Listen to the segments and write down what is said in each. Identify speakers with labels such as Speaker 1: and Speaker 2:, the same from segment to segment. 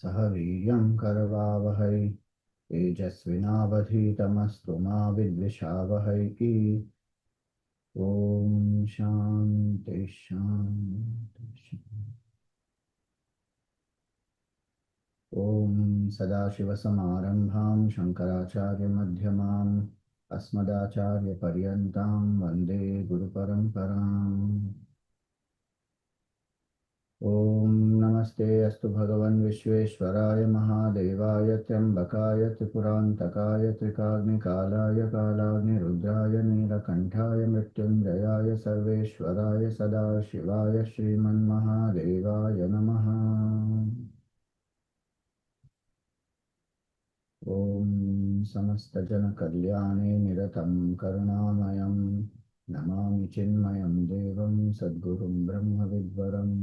Speaker 1: सह वीर्यं करवावहै तेजस्विनावधीतमस्तु मा विद्विषावहै। ॐ शान्ति शान्ति शान्ति। ॐ सदाशिवसमारम्भां शङ्कराचार्यमध्यमाम् अस्मदाचार्यपर्यन्तां वन्दे गुरुपरम्पराम्। ॐ नमस्ते अस्तु भगवन् विश्वेश्वराय महादेवाय त्र्यम्बकाय त्रिपुरान्तकाय त्रिकाग्निकालाय कालाग्निरुद्राय नीलकण्ठाय मृत्युञ्जयाय सर्वेश्वराय सदाशिवाय श्रीमन्महादेवाय नमः। ॐ समस्तजनकल्याणे निरतं करुणामयं नमामि चिन्मयं देवं सद्गुरुं ब्रह्मविद्वरम्।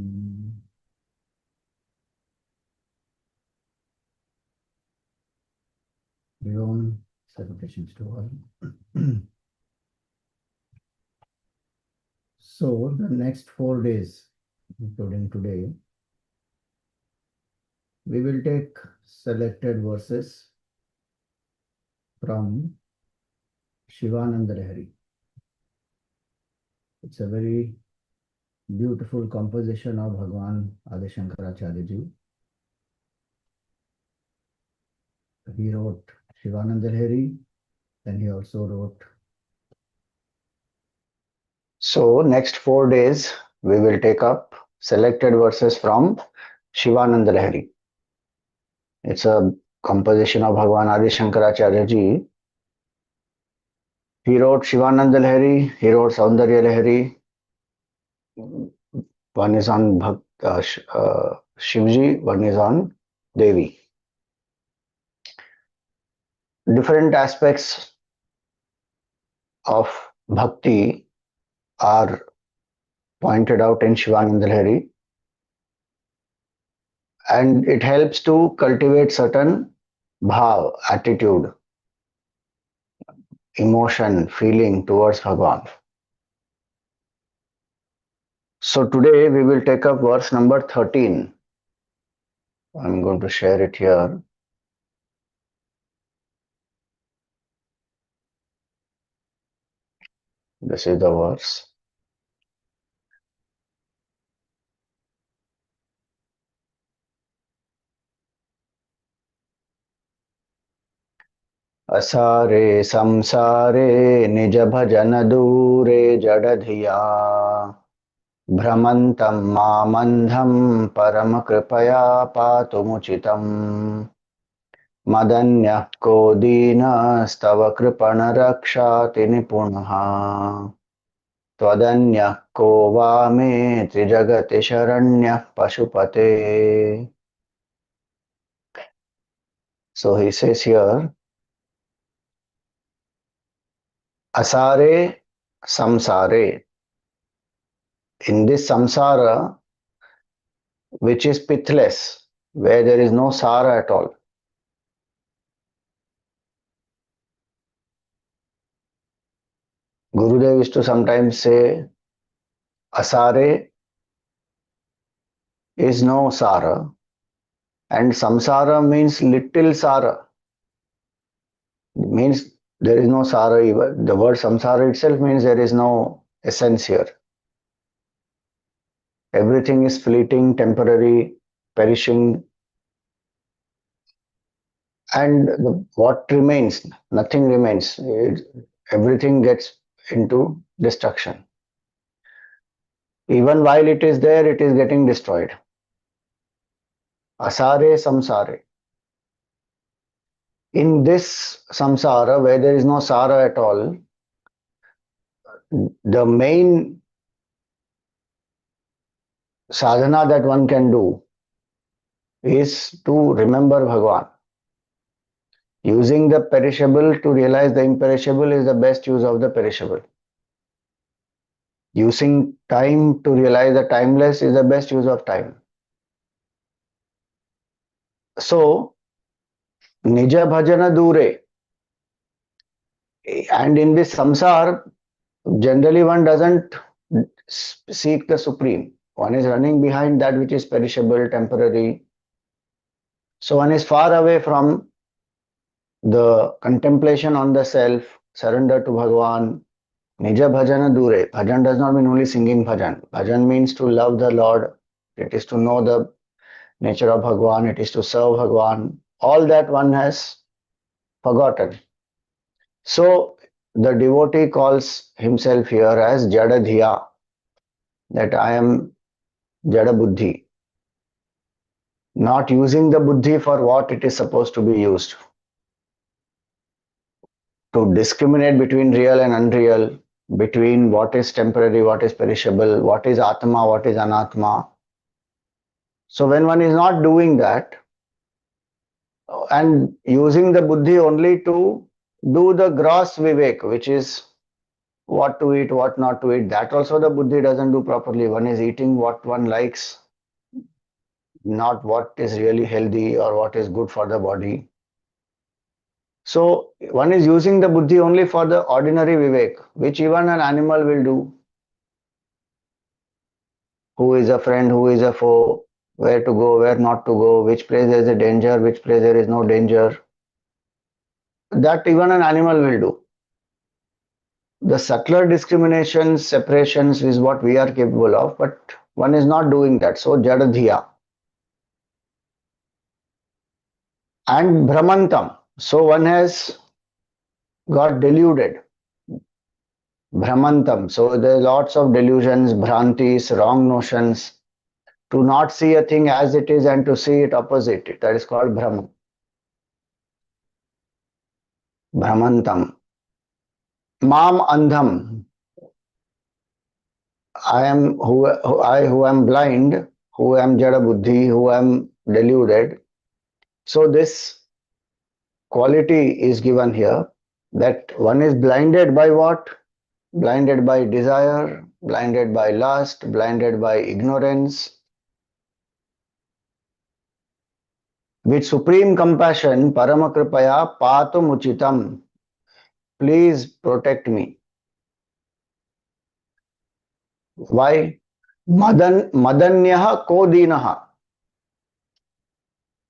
Speaker 1: Om, salutations to all. So the next 4 days, including today, we will take selected verses from Shivananda Lahiri. It's a very beautiful composition of Bhagwan Adi Shankaracharya ji. He wrote Shivananda Lahiri, and he also wrote. So next 4 days we will take up selected verses from Shivananda Lahiri. It's a composition of Bhagwan Adi Shankaracharya ji. He wrote Shivananda Lahiri, he wrote Saundarya Lahiri. One is on Shivji, one is on Devi. Different aspects of bhakti are pointed out in Shivananda Lahiri, and it helps to cultivate certain bhav, attitude, emotion, feeling towards Bhagwan. So today we will take up verse number 13. I'm going to share it here. This is the verse. asāre saṁsāre nija-bhajana-dūre jaḍa-dhiyā bhramantaṁ andhaṁ parama-kṛpayā pātum ucitam madan-yaḥ dīna-stava kṛpaṇa-rakṣāti-nipuṇaḥ tvad-anyaḥ vāme trijagati śaraṇyaḥ paśupate. So he says here, asāre saṁsāre. In this samsara, which is pithless, where there is no sara at all, Gurudev used to sometimes say, asāre is no sara, and samsara means little sara. It means there is no sara even. The word samsara itself means there is no essence here. Everything is fleeting, temporary, perishing, and what remains? Nothing remains. Everything gets into destruction. Even while it is there, it is getting destroyed. Asāre saṁsāre. In this samsara, where there is no sara at all, the main sadhana that one can do is to remember Bhagwan. Using the perishable to realize the imperishable is the best use of the perishable. Using time to realize the timeless is the best use of time. So, nija-bhajana-dūre. And in this samsara, generally one doesn't seek the supreme. One is running behind that which is perishable, temporary. So one is far away from the contemplation on the self, surrender to Bhagavan. Nija-bhajana-dūre. Bhajan does not mean only singing bhajan. Bhajan means to love the Lord. It is to know the nature of Bhagavan. It is to serve Bhagavan. All that one has forgotten. So the devotee calls himself here as jaḍa-dhiyā, that I am jada buddhi, not using the buddhi for what it is supposed to be used. To discriminate between real and unreal, between what is temporary, what is perishable, what is atma, what is anatma. So when one is not doing that and using the buddhi only to do the gross vivek, which is what to eat, what not to eat, that also the buddhi doesn't do properly. One is eating what one likes, not what is really healthy or what is good for the body. So one is using the buddhi only for the ordinary vivek, which even an animal will do. Who is a friend, who is a foe, where to go, where not to go, which place there is a danger, which place there is no danger. That even an animal will do. The subtler discriminations, separations is what we are capable of, but one is not doing that. So jaḍa-dhiyā. And bhramantaṁ. So one has got deluded. Bhramantaṁ. So there are lots of delusions, bhrantis, wrong notions. To not see a thing as it is and to see it opposite. That is called bhram. Bhramantaṁ. Mam andhaṁ. I am who am blind, who am jada buddhi, who am deluded. So this quality is given here, that one is blinded by what? Blinded by desire, blinded by lust, blinded by ignorance. With supreme compassion, parama-kṛpayā pātum ucitam. Please protect me. Why? madan-yaḥ ko dīna-stava.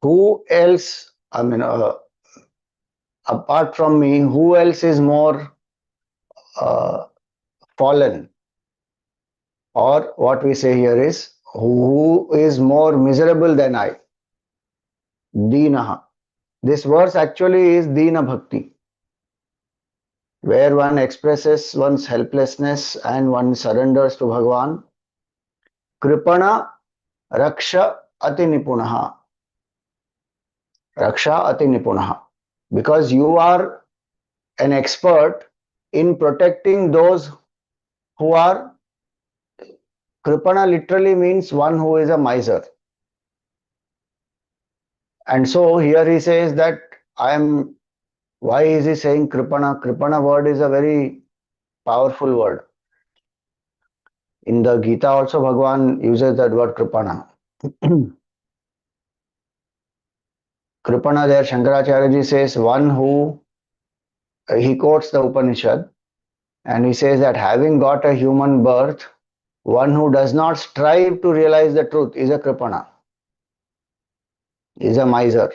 Speaker 1: Who else, apart from me, who else is more fallen? Or what we say here is, who is more miserable than I? Dīna. This verse actually is Dīna Bhakti, where one expresses one's helplessness and one surrenders to Bhagavan. kṛpaṇa-rakṣāti-nipuṇaḥ. Rakṣāti-nipuṇaḥ. Because you are an expert in protecting those who are. Kṛpaṇa literally means one who is a miser. And so here he says that I am. Why is he saying kṛpaṇa? Kṛpaṇa word is a very powerful word. In the Gita also Bhagavan uses that word kṛpaṇa. Kṛpaṇa there Shankaracharya says one who, he quotes the Upanishad and he says that having got a human birth, one who does not strive to realize the truth is a kṛpaṇa, is a miser.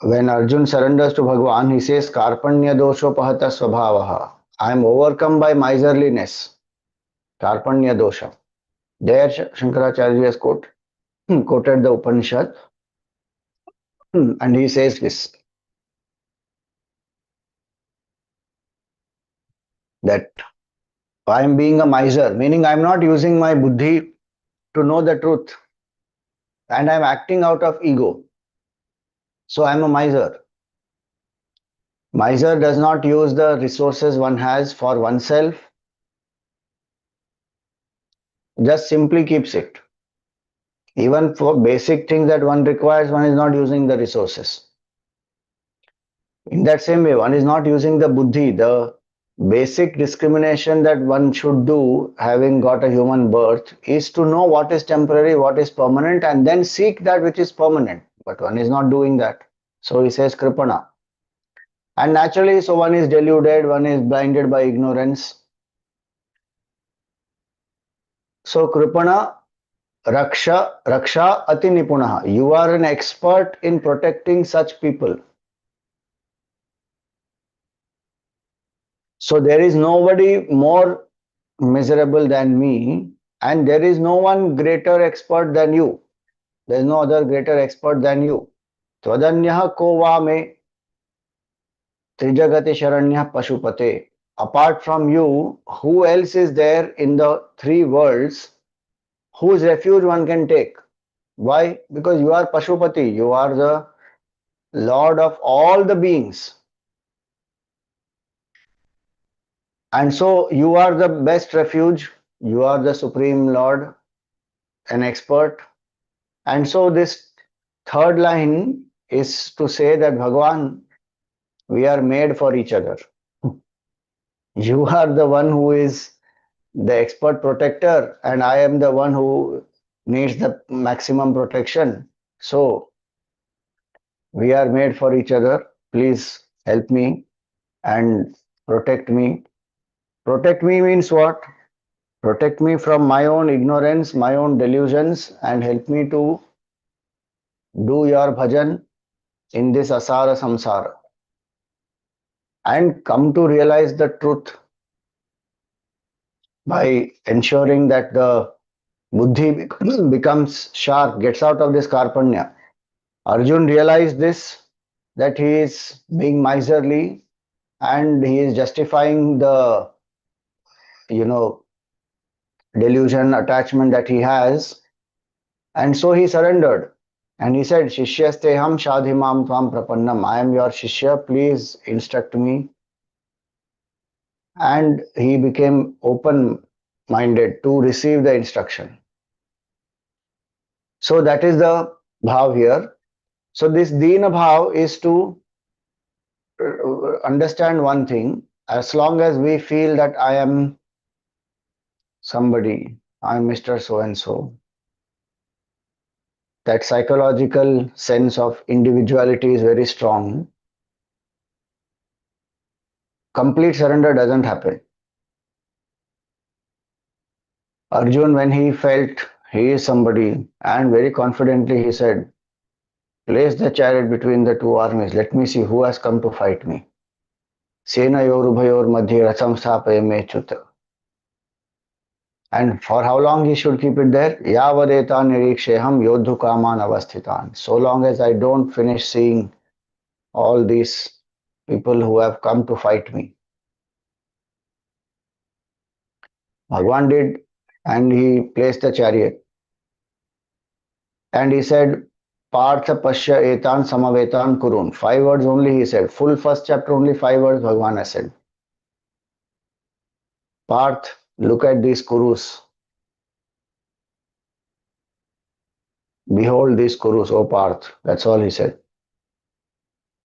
Speaker 1: When Arjun surrenders to Bhagavan, he says, Karpanya-dosho-pahata svabhavaha. I am overcome by miserliness. Karpanya-dosha. There Shankaracharya has quoted the Upanishad and he says this, that I am being a miser, meaning I am not using my buddhi to know the truth and I am acting out of ego. So I am a miser. Miser does not use the resources one has for oneself, just simply keeps it. Even for basic things that one requires, one is not using the resources. In that same way, one is not using the buddhi, the basic discrimination that one should do, having got a human birth, is to know what is temporary, what is permanent, and then seek that which is permanent. But one is not doing that. So he says kṛpaṇa. And naturally, so one is deluded, one is blinded by ignorance. So kṛpaṇa Raksha-ati-nipuṇaḥ. You are an expert in protecting such people. So there is nobody more miserable than me, and there is no one greater expert than you. There is no other greater expert than you. tvad-anyaḥ ko va me trijagati śaraṇyaḥ paśupate. Apart from you, who else is there in the three worlds whose refuge one can take? Why? Because you are Paśupati, you are the Lord of all the beings. And so you are the best refuge, you are the Supreme Lord, an expert. And so this third line is to say that Bhagavan, we are made for each other. You are the one who is the expert protector, and I am the one who needs the maximum protection. So we are made for each other. Please help me and protect me. Protect me means what? Protect me from my own ignorance, my own delusions, and help me to do your bhajan in this asāra saṁsāra and come to realize the truth by ensuring that the buddhi becomes sharp, gets out of this karpanya. Arjun realized this, that he is being miserly and he is justifying the, delusion, attachment that he has, and so he surrendered. And he said, Shishyasteham shadhimam tvam prapannam. I am your Shishya, please instruct me. And he became open-minded to receive the instruction. So that is the bhav here. So this dīna bhav is to understand one thing. As long as we feel that I am somebody, I am Mr. So-and-so, that psychological sense of individuality is very strong, complete surrender doesn't happen. Arjun, when he felt he is somebody, and very confidently he said, place the chariot between the two armies, let me see who has come to fight me. Senayor-ubhayor madhye ratham sthapayame chuta. And for how long he should keep it there? Yavadeta niriksheham yodhu kaman avasthitan. So long as I don't finish seeing all these people who have come to fight me. Bhagavan did, and he placed the chariot. And he said, Partha Pasya Etan Samavetan Kurun. 5 words only he said. Full first chapter, only 5 words Bhagavan has said. Parth, look at these Kurus. Behold these Kurus, O Parth. That's all he said.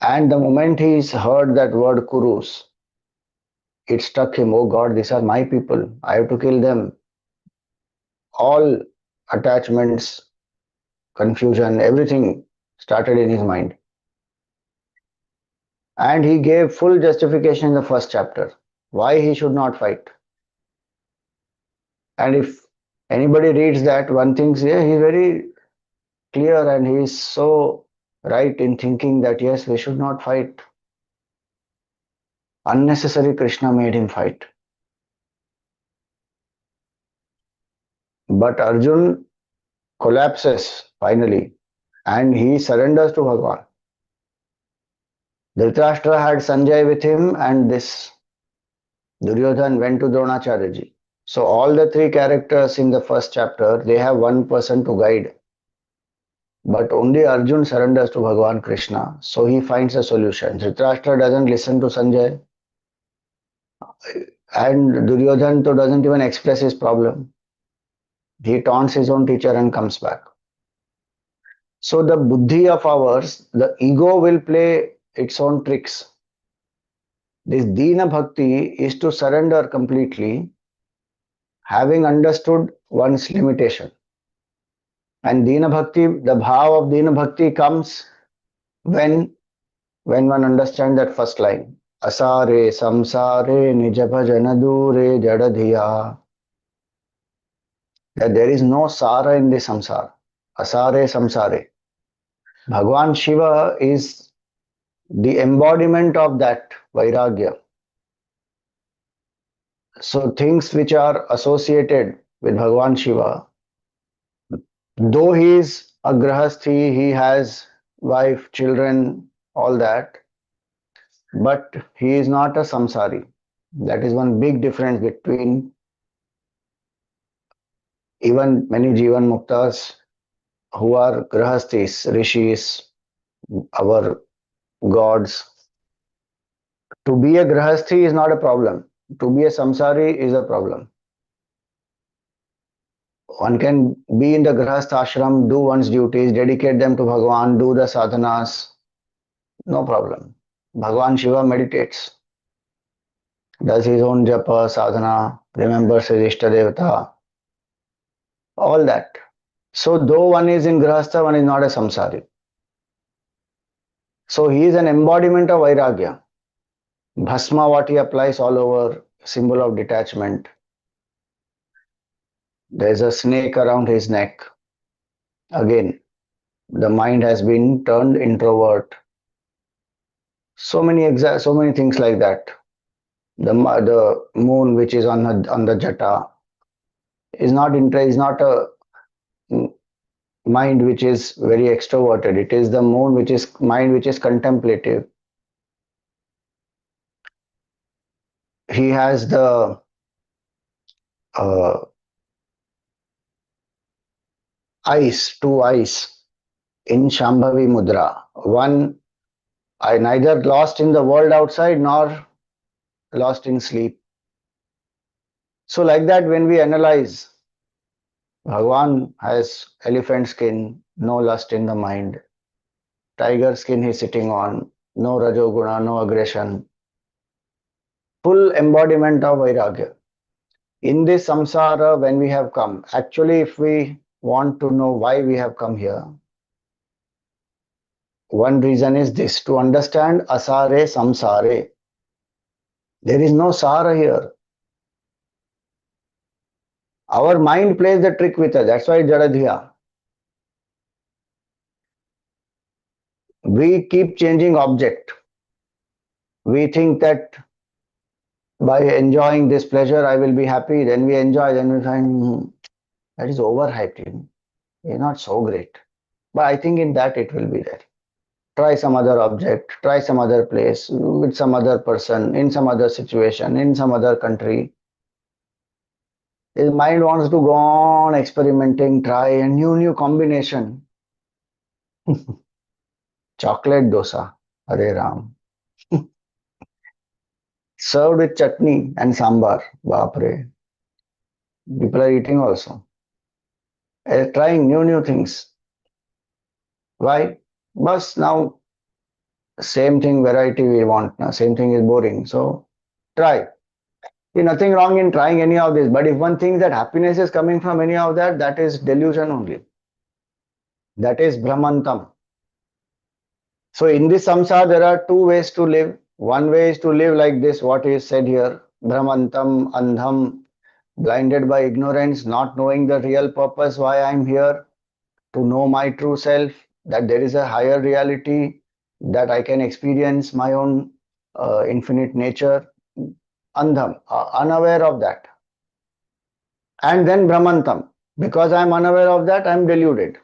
Speaker 1: And the moment he heard that word Kurus, it struck him, oh God, these are my people. I have to kill them. All attachments, confusion, everything started in his mind. And he gave full justification in the first chapter why he should not fight. And if anybody reads that, one thinks, yeah, he's very clear and he is so right in thinking that yes, we should not fight. Unnecessary Krishna made him fight. But Arjun collapses finally and he surrenders to Bhagavan. Dhritarashtra had Sanjay with him, and this Duryodhan went to Dronacharya-ji. So all the 3 characters in the first chapter, they have one person to guide. But only Arjun surrenders to Bhagavan Krishna. So he finds a solution. Dhritarashtra doesn't listen to Sanjay. And Duryodhan doesn't even express his problem. He taunts his own teacher and comes back. So the buddhi of ours, the ego will play its own tricks. This Dīna Bhakti is to surrender completely, having understood one's limitation. And Dīna Bhakti, the bhav of Dīna Bhakti comes when one understands that first line. Asāre, saṁsāre, nija-bhajana-dūre, jaḍa-dhiyā. that there is no sara in the samsara. Asāre saṁsāre. Bhagwan Shiva is the embodiment of that vairagya. So things which are associated with Bhagwan Shiva, though he is a grahasthi, he has wife, children, all that, but he is not a samsari. That is one big difference between even many Jivan Muktas who are grahasthis, rishis, our gods. To be a grahasthi is not a problem. To be a samsari is a problem. One can be in the grahastha ashram, do one's duties, dedicate them to Bhagwan, do the sadhanas, no problem. Bhagwan Shiva meditates, does his own japa, sadhana, remembers his Ishta Devata, all that. So though one is in grahastha, one is not a samsari. So he is an embodiment of vairagya. Bhasma, what he applies all over, symbol of detachment. There is a snake around his neck. Again, the mind has been turned introvert. So many things like that. The moon which is on the jata is not a mind which is very extroverted. It is the moon which is mind which is contemplative. He has the two eyes in Shambhavi Mudra. One, I neither lost in the world outside nor lost in sleep. So like that, when we analyze, Bhagwan has elephant skin, no lust in the mind. Tiger skin he's sitting on, no rajoguna, no aggression. Full embodiment of vairagya. In this samsara, when we have come, actually if we want to know why we have come here, one reason is this, to understand asāre saṁsāre. There is no sara here. Our mind plays the trick with us. That's why jaḍa-dhiyā. We keep changing object. We think that by enjoying this pleasure, I will be happy. Then we enjoy, then we find that is overhyped. It's not so great. But I think in that it will be there. Try some other object, try some other place, with some other person, in some other situation, in some other country. His mind wants to go on experimenting, try a new combination. Chocolate dosa, Hare Ram. Served with chutney and sambar, Bapre. People are eating also. Trying new things. Why? But now, same thing, variety we want. Now, same thing is boring. So, try. There's nothing wrong in trying any of this. But if one thinks that happiness is coming from any of that, that is delusion only. That is bhramantaṁ. So, in this samsara, there are two ways to live. One way is to live like this, what is said here. Bhramantaṁ, andhaṁ, blinded by ignorance, not knowing the real purpose why I am here. To know my true self, that there is a higher reality, that I can experience my own infinite nature. Andhaṁ, unaware of that. And then bhramantaṁ, because I am unaware of that, I am deluded.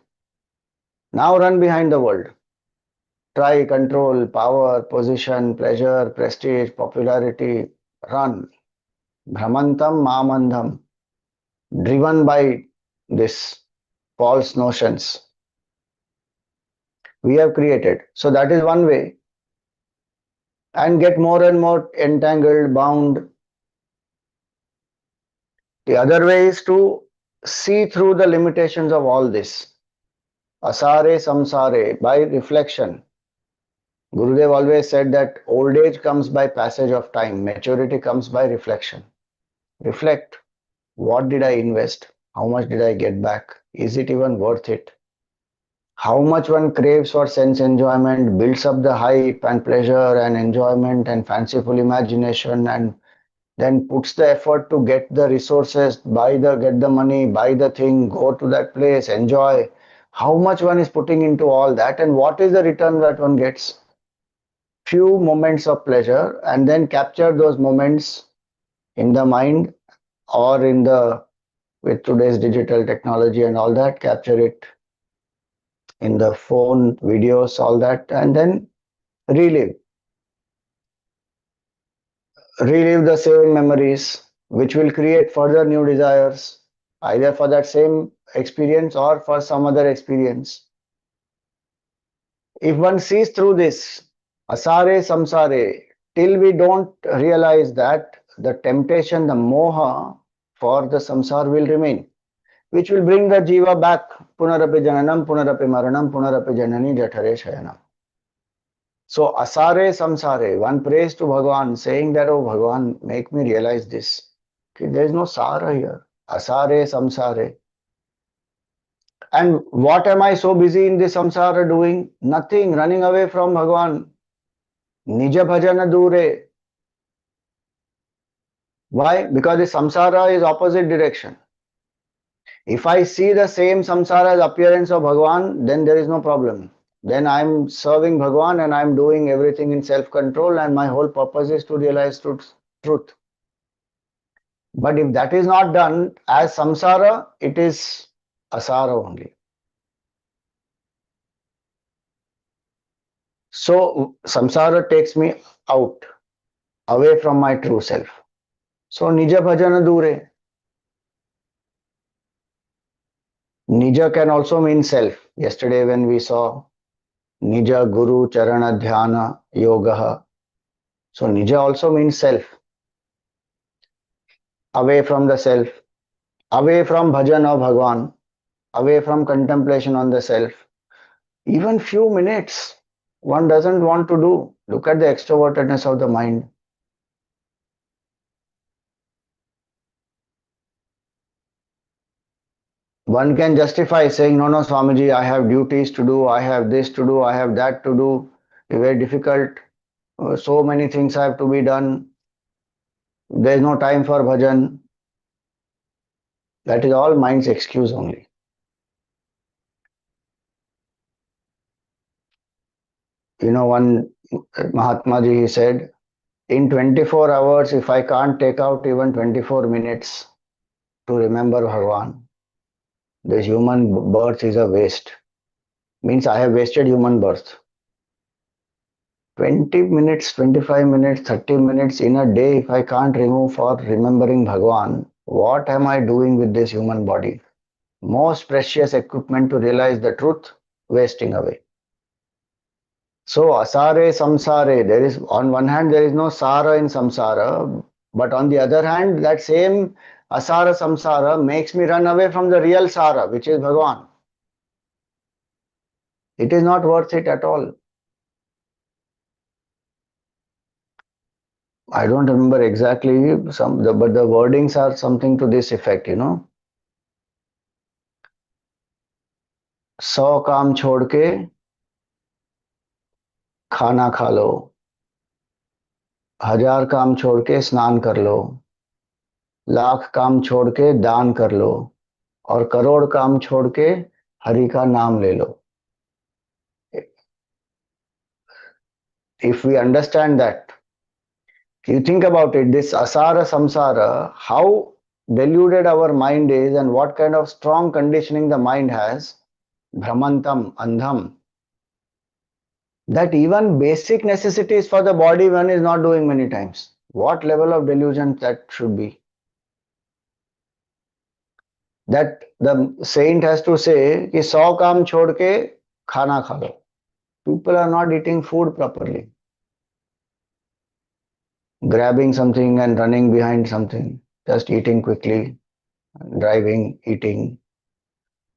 Speaker 1: Now run behind the world. Try control, power, position, pleasure, prestige, popularity. Run. Bhramantaṁ mamandhaṁ. Driven by this false notions we have created. So that is one way. And get more and more entangled, bound. The other way is to see through the limitations of all this. Asāre saṁsāre, by reflection. Gurudev always said that old age comes by passage of time, maturity comes by reflection. Reflect. What did I invest? How much did I get back? Is it even worth it? How much one craves for sense enjoyment, builds up the hype and pleasure and enjoyment and fanciful imagination and then puts the effort to get the resources, get the money, buy the thing, go to that place, enjoy. How much one is putting into all that, and what is the return that one gets? Few moments of pleasure, and then capture those moments in the mind or in the, with today's digital technology and all that, capture it in the phone, videos, all that, and then relive. Relive the same memories, which will create further new desires, either for that same experience or for some other experience. If one sees through this, asāre, saṁsāre, till we don't realize that the temptation, the moha for the samsara will remain, which will bring the jiva back. Punarapi jananam, punarapi maranam, punarapi janani jathare shayanam. So asāre, saṁsāre, one prays to Bhagavan saying that, oh Bhagavan, make me realize this. Okay, there is no sara here. Asāre, saṁsāre. And what am I so busy in this samsara doing? Nothing, running away from Bhagavan. Nija-bhajana-dūre. Why? Because the samsara is opposite direction. If I see the same samsara as appearance of Bhagavan, then there is no problem. Then I am serving Bhagavan and I am doing everything in self-control, and my whole purpose is to realize truth. But if that is not done as samsara, it is asāra only. So samsara takes me out, away from my true self. So nija-bhajana-dūre. Nija can also mean self. Yesterday when we saw Nija Guru Charana Dhyana Yoga. So Nija also means self. Away from the self, away from bhajan of Bhagavan, away from contemplation on the self. Even few minutes one doesn't want to do. Look at the extrovertedness of the mind. One can justify saying, no, Swamiji, I have duties to do, I have this to do, I have that to do. It's very difficult. So many things have to be done. There is no time for bhajan. That is all mind's excuse only. You know, one Mahatma Ji, he said, in 24 hours, if I can't take out even 24 minutes to remember Bhagavan, this human birth is a waste. Means I have wasted human birth. 20 minutes, 25 minutes, 30 minutes in a day, if I can't remove for remembering Bhagavan, what am I doing with this human body? Most precious equipment to realize the truth, wasting away. So asāre, saṁsāre, there is, on one hand there is no sara in samsara, but on the other hand that same asāra samsara makes me run away from the real sara, which is Bhagavan. It is not worth it at all. I don't remember exactly but the wordings are something to this effect, you know. 100 काम छोड़ के खाना खा लो, 1000 काम छोड़ के स्नान कर लो, 1,00,000 काम छोड़ के दान कर लो, और करोड़ काम छोड़ के हरि का नाम ले लो. If we understand that, you think about it, this asāra samsara, how deluded our mind is and what kind of strong conditioning the mind has, bhramantaṁ, andhaṁ, that even basic necessities for the body one is not doing many times. What level of delusion that should be? That the saint has to say, ki 100 काम छोड़ के खाना खा लो. People are not eating food properly. Grabbing something and running behind something, just eating quickly, driving, eating,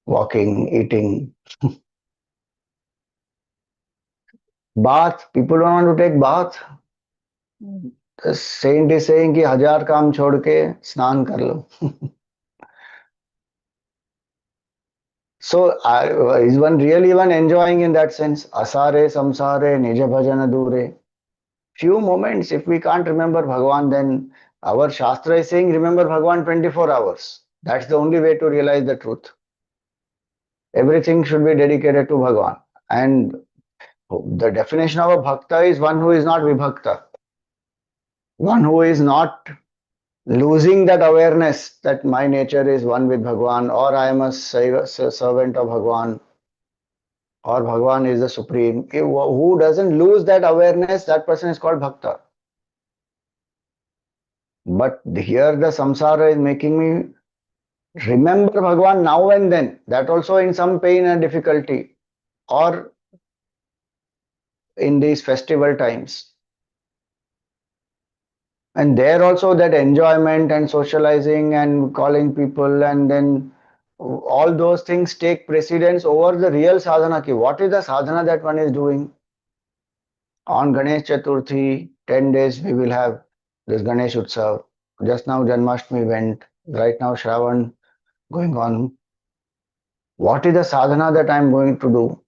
Speaker 1: walking, eating. Bath, people don't want to take bath. The saint is saying कि 1000 काम छोड़ के स्नान कर लो. So is one really even enjoying in that sense? Asāre, saṁsāre, nija-bhajana-dūre. Few moments, if we can't remember Bhagavan, then Our Shastra is saying, remember Bhagwan 24 hours. That's the only way to realize the truth. Everything should be dedicated to Bhagwan. And the definition of a bhakta is one who is not vibhakta. One who is not losing that awareness that my nature is one with Bhagwan, or I am a servant of Bhagwan, or Bhagwan is the supreme. Who doesn't lose that awareness, that person is called bhakta. But here the samsara is making me remember Bhagwan now and then, that also in some pain and difficulty, or in these festival times. And there also that enjoyment and socializing and calling people, and then all those things take precedence over the real sadhana. Ki what is the sadhana that one is doing? On Ganesh Chaturthi, 10 days we will have this Ganesh Utsav. Just now Janmashtami went. Right now Shravan going on. What is the sadhana that I am going to do?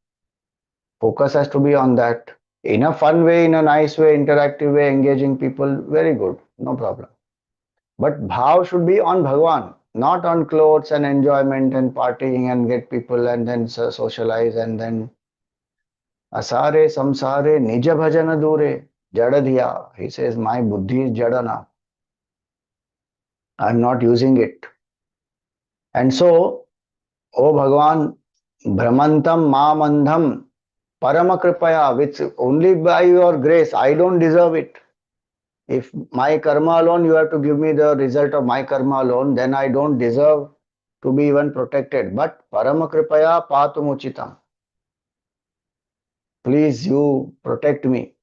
Speaker 1: Focus has to be on that. In a fun way, in a nice way, interactive way, engaging people, very good, no problem. But bhav should be on Bhagwan, not on clothes and enjoyment and partying and get people and then socialize and then asāre, saṁsāre, nija-bhajana-dūre, jaḍa-dhiyā. He says, my buddhi is jadana. I'm not using it. And so, O Bhagwan, bhramantaṁ andhaṁ, parama-kṛpayā, which only by your grace, I don't deserve it. If my karma alone, you have to give me the result of my karma alone, then I don't deserve to be even protected. But parama-kṛpayā pātum ucitam. Please, you protect me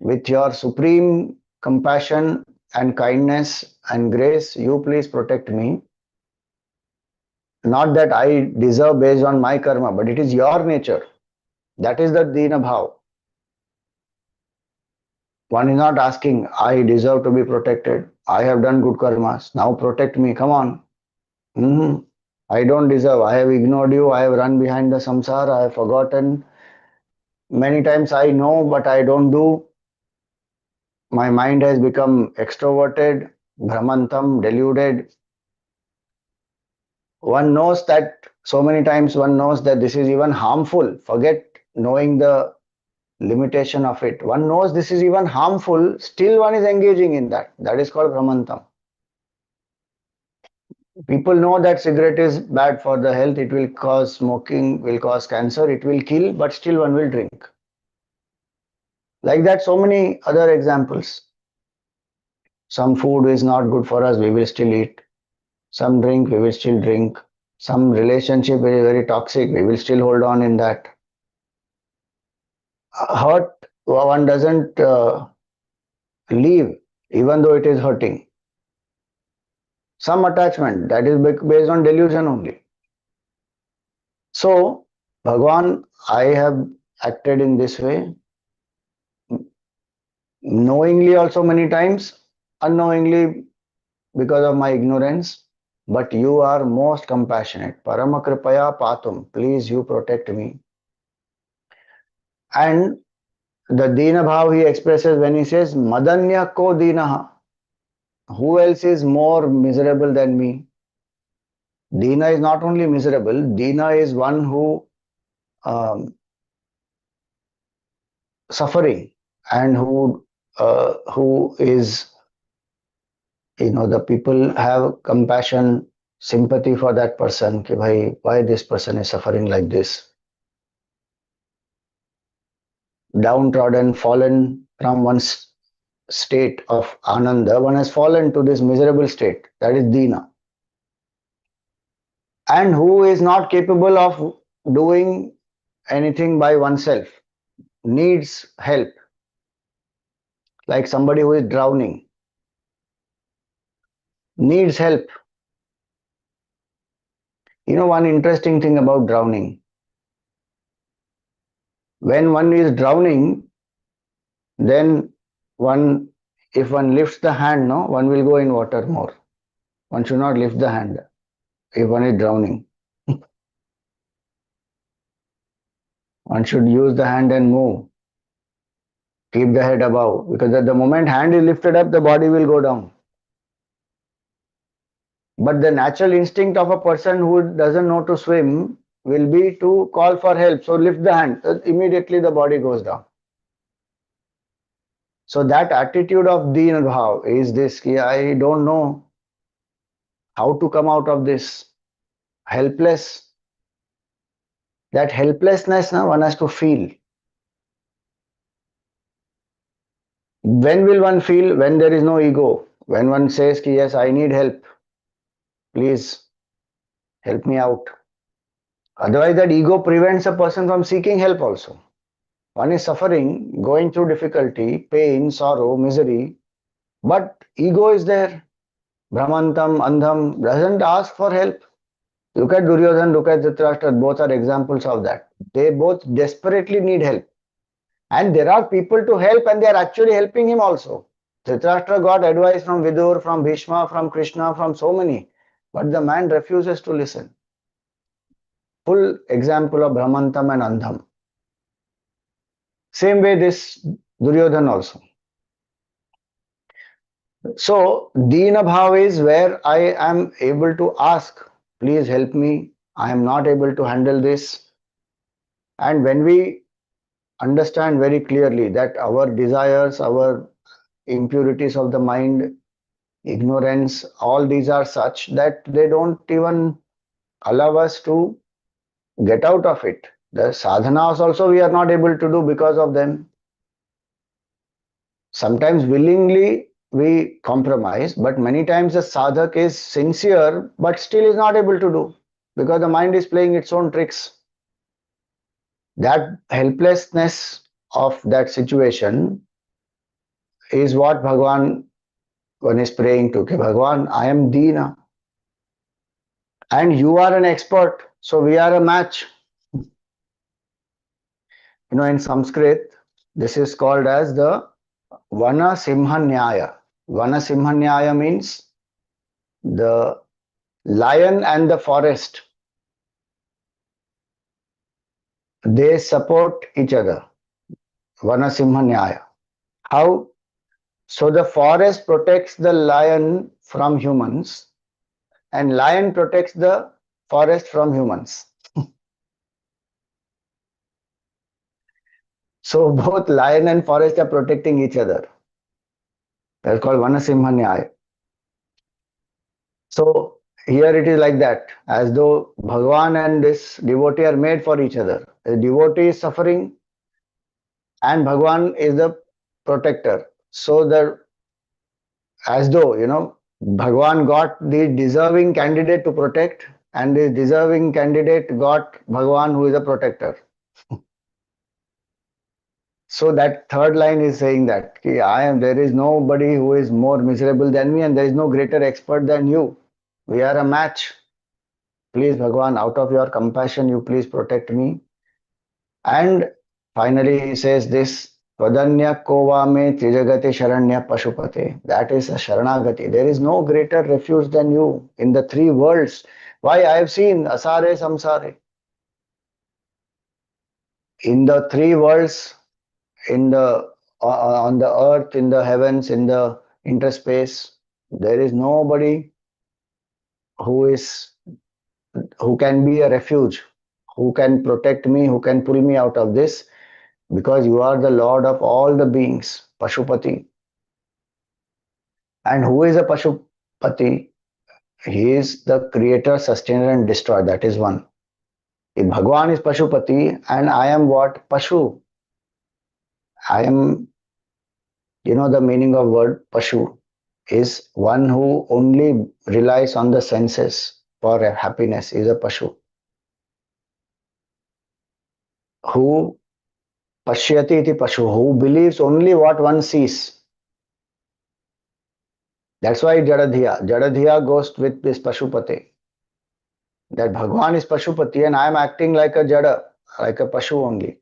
Speaker 1: with your supreme compassion and kindness and grace. You please protect me. Not that I deserve based on my karma, but it is your nature. That is the dīna bhav. One is not asking, I deserve to be protected. I have done good karmas. Now protect me. Come on. I don't deserve. I have ignored you. I have run behind the samsara. I have forgotten. Many times I know, but I don't do. My mind has become extroverted, bhramantaṁ, deluded. One knows that so many times one knows that this is even harmful. Forget knowing the limitation of it. One knows this is even harmful, still one is engaging in that. That is called bhramantaṁ. People know that cigarette is bad for the health, it will cause smoking, will cause cancer, it will kill, but still one will drink. Like that, so many other examples. Some food is not good for us, we will still eat. Some drink, we will still drink. Some relationship is very toxic, we will still hold on in that. Hurt, one doesn't leave, even though it is hurting. Some attachment, that is based on delusion only. So, Bhagwan, I have acted in this way, knowingly also many times, unknowingly because of my ignorance, but you are most compassionate. Parama-kṛpayā pātum, please you protect me. And the dīna bhav he expresses when he says, madan-yaḥ ko dīnaha. Who else is more miserable than me? Dīna is not only miserable, Dīna is one who suffering and who is, the people have compassion, sympathy for that person. Ki bhai, why this person is suffering like this? Downtrodden, fallen from one's state of ananda, one has fallen to this miserable state. That is Dīna. And who is not capable of doing anything by oneself, needs help, like somebody who is drowning, needs help. One interesting thing about drowning, when one is drowning, then if one lifts the hand, no, one will go in water more. One should not lift the hand if one is drowning. One should use the hand and move. Keep the head above, because at the moment hand is lifted up, the body will go down. But the natural instinct of a person who doesn't know to swim will be to call for help. So lift the hand, immediately the body goes down. So that attitude of dīna bhav is this, ki I don't know how to come out of this. Helpless. That helplessness, one has to feel. When will one feel? When there is no ego. When one says, ki yes, I need help. Please help me out. Otherwise, that ego prevents a person from seeking help also. One is suffering, going through difficulty, pain, sorrow, misery, but ego is there. Bhramantaṁ, andhaṁ doesn't ask for help. Look at Duryodhan, look at Dhritarashtra, both are examples of that. They both desperately need help. And there are people to help and they are actually helping him also. Dhritarashtra got advice from Vidur, from Bhishma, from Krishna, from so many. But the man refuses to listen. Full example of Bhramantaṁ and andhaṁ. Same way this Duryodhan also. So, Dīna Bhav is where I am able to ask, please help me, I am not able to handle this. And when we understand very clearly that our desires, our impurities of the mind, ignorance, all these are such that they don't even allow us to get out of it. The sadhanas also we are not able to do because of them. Sometimes willingly we compromise, but many times the sadhak is sincere but still is not able to do because the mind is playing its own tricks. That helplessness of that situation is what Bhagavan one is praying to. Okay, Bhagavan, I am Dina and you are an expert, so we are a match. In Sanskrit, this is called as the Vana Simha Nyaya. Vana Simha Nyaya means the lion and the forest. They support each other. Vana Simha Nyaya. How? So the forest protects the lion from humans and lion protects the forest from humans. So both lion and forest are protecting each other. That's called Vanasimha Nyaya. So here it is like that, as though Bhagavan and this devotee are made for each other. The devotee is suffering and Bhagavan is the protector. So as though, Bhagavan got the deserving candidate to protect and the deserving candidate got Bhagavan who is a protector. So that third line is saying that there is nobody who is more miserable than me and there is no greater expert than you. We are a match. Please Bhagavan, out of your compassion, you please protect me. And finally he says this, tvad-anyaḥ kova me trijagati śaraṇyaḥ paśupate. That is a śaraṇagati. There is no greater refuge than you in the three worlds. Why? I have seen asāre, saṁsāre. In the three worlds, on the earth, in the heavens, in the interspace, there is nobody who can be a refuge, who can protect me, who can pull me out of this, because you are the Lord of all the beings, Paśupati. And who is a Paśupati? He is the creator, sustainer and destroyer. That is one. If Bhagavan is Paśupati and I am what? Pashu. I am, the meaning of word Pashu is one who only relies on the senses for happiness, is a Pashu. Who Pashyati iti Pashu, who believes only what one sees. That's why jaḍa-dhiyā. Jaḍa-dhiyā goes with this Paśupate. That Bhagavan is Paśupati and I am acting like a jada, like a Pashu only.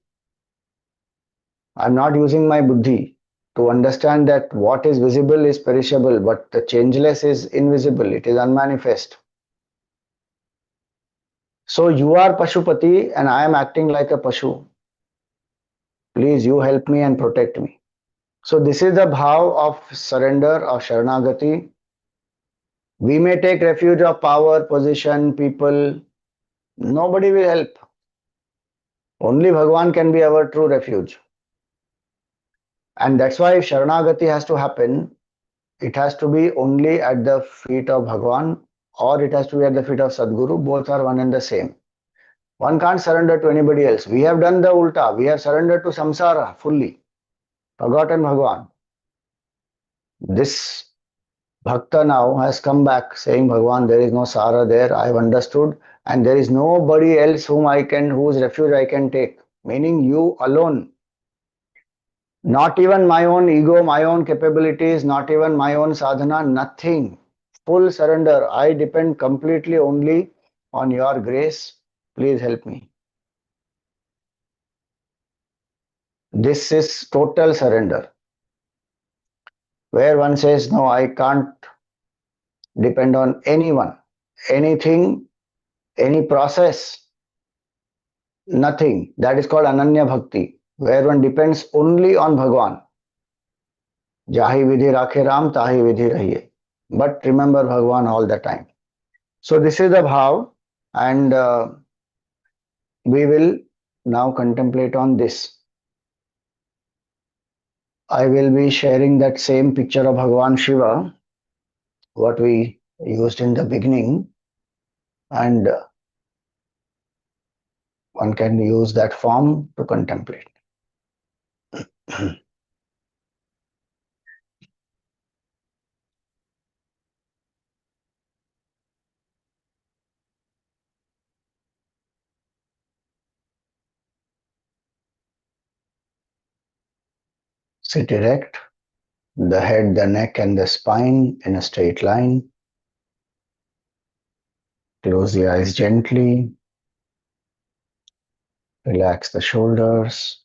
Speaker 1: I am not using my buddhi to understand that what is visible is perishable, but the changeless is invisible, it is unmanifest. So you are Paśupati and I am acting like a Pashu. Please, you help me and protect me. So this is the bhav of surrender, of Sharanagati, We may take refuge of power, position, people. Nobody will help. Only Bhagwan can be our true refuge. And that's why if Sharanagati has to happen, it has to be only at the feet of Bhagwan or it has to be at the feet of Sadguru. Both are one and the same. One can't surrender to anybody else. We have done the ulta. We have surrendered to samsara fully, forgotten Bhagwan. This Bhakta now has come back saying, Bhagwan, there is no Sara there, I have understood, and there is nobody else whose refuge I can take. Meaning you alone. Not even my own ego, my own capabilities, not even my own sadhana, nothing. Full surrender. I depend completely only on your grace. Please help me. This is total surrender. Where one says, no, I can't depend on anyone, anything, any process, nothing. That is called Ananya Bhakti, where one depends only on Bhagwan. Jahi vidhi rakhe Ram, tahi vidhi rahiye. But remember Bhagwan all the time. So this is the bhav, and we will now contemplate on this. I will be sharing that same picture of Bhagwan Shiva, what we used in the beginning, and one can use that form to contemplate. Sit erect, the head, the neck, and the spine in a straight line. Close the eyes gently. Relax the shoulders.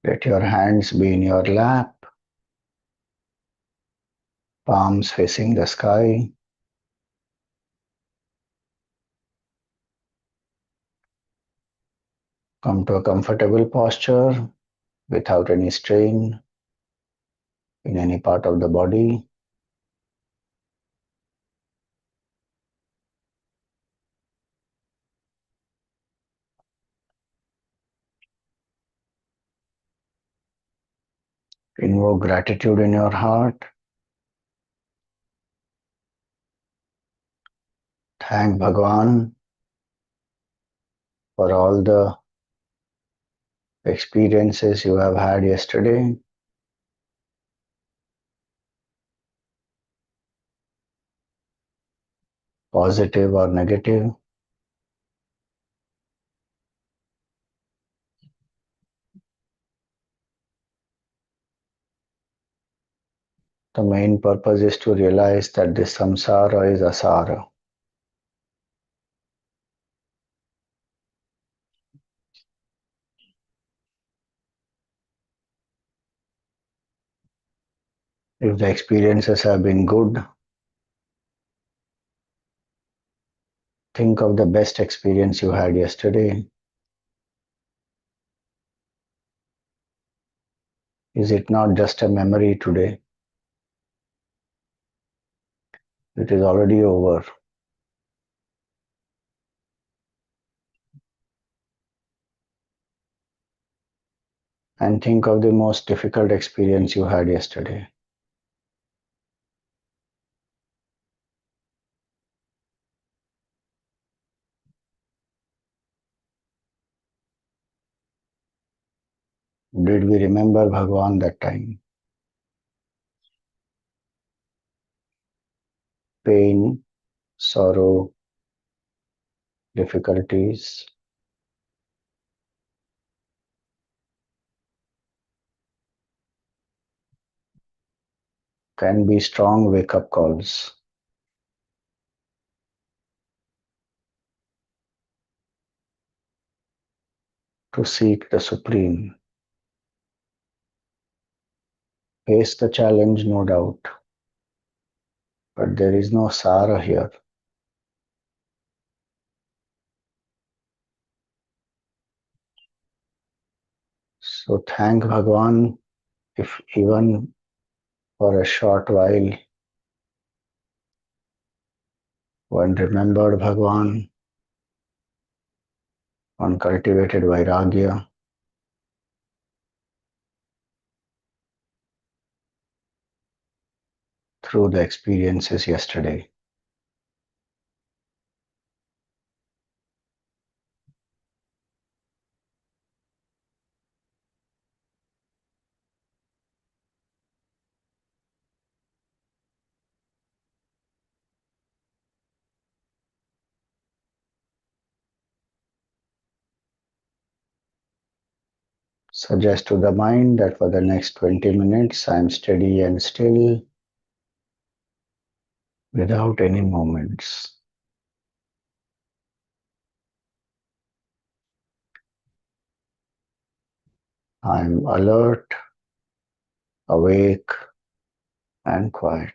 Speaker 1: Let your hands be in your lap, palms facing the sky. Come to a comfortable posture without any strain in any part of the body. Invoke gratitude in your heart. Thank Bhagwan for all the experiences you have had yesterday. Positive or negative. The main purpose is to realize that this samsara is asāre. If the experiences have been good, think of the best experience you had yesterday. Is it not just a memory today? It is already over. And think of the most difficult experience you had yesterday. Did we remember Bhagwan that time? Pain, sorrow, difficulties can be strong wake-up calls. To seek the Supreme. Face the challenge, no doubt. But there is no Sara here. So thank Bhagwan if even for a short while one remembered Bhagwan, one cultivated Vairagya, through the experiences yesterday. Suggest to the mind that for the next 20 minutes I am steady and still without any movements. I am alert, awake, and quiet.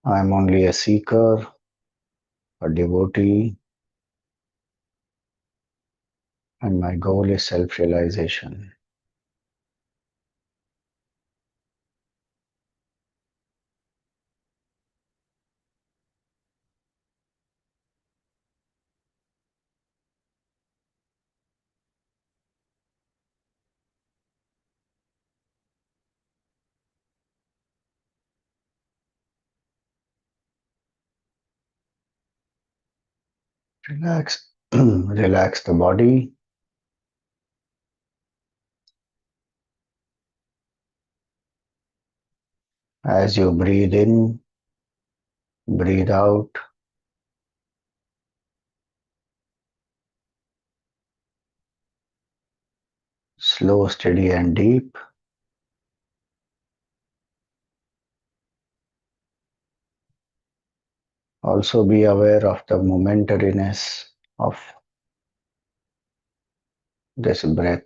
Speaker 1: I am only a seeker, a devotee, and my goal is self-realization. Relax, relax the body. As you breathe in, breathe out. Slow, steady, and deep. Also be aware of the momentariness of this breath.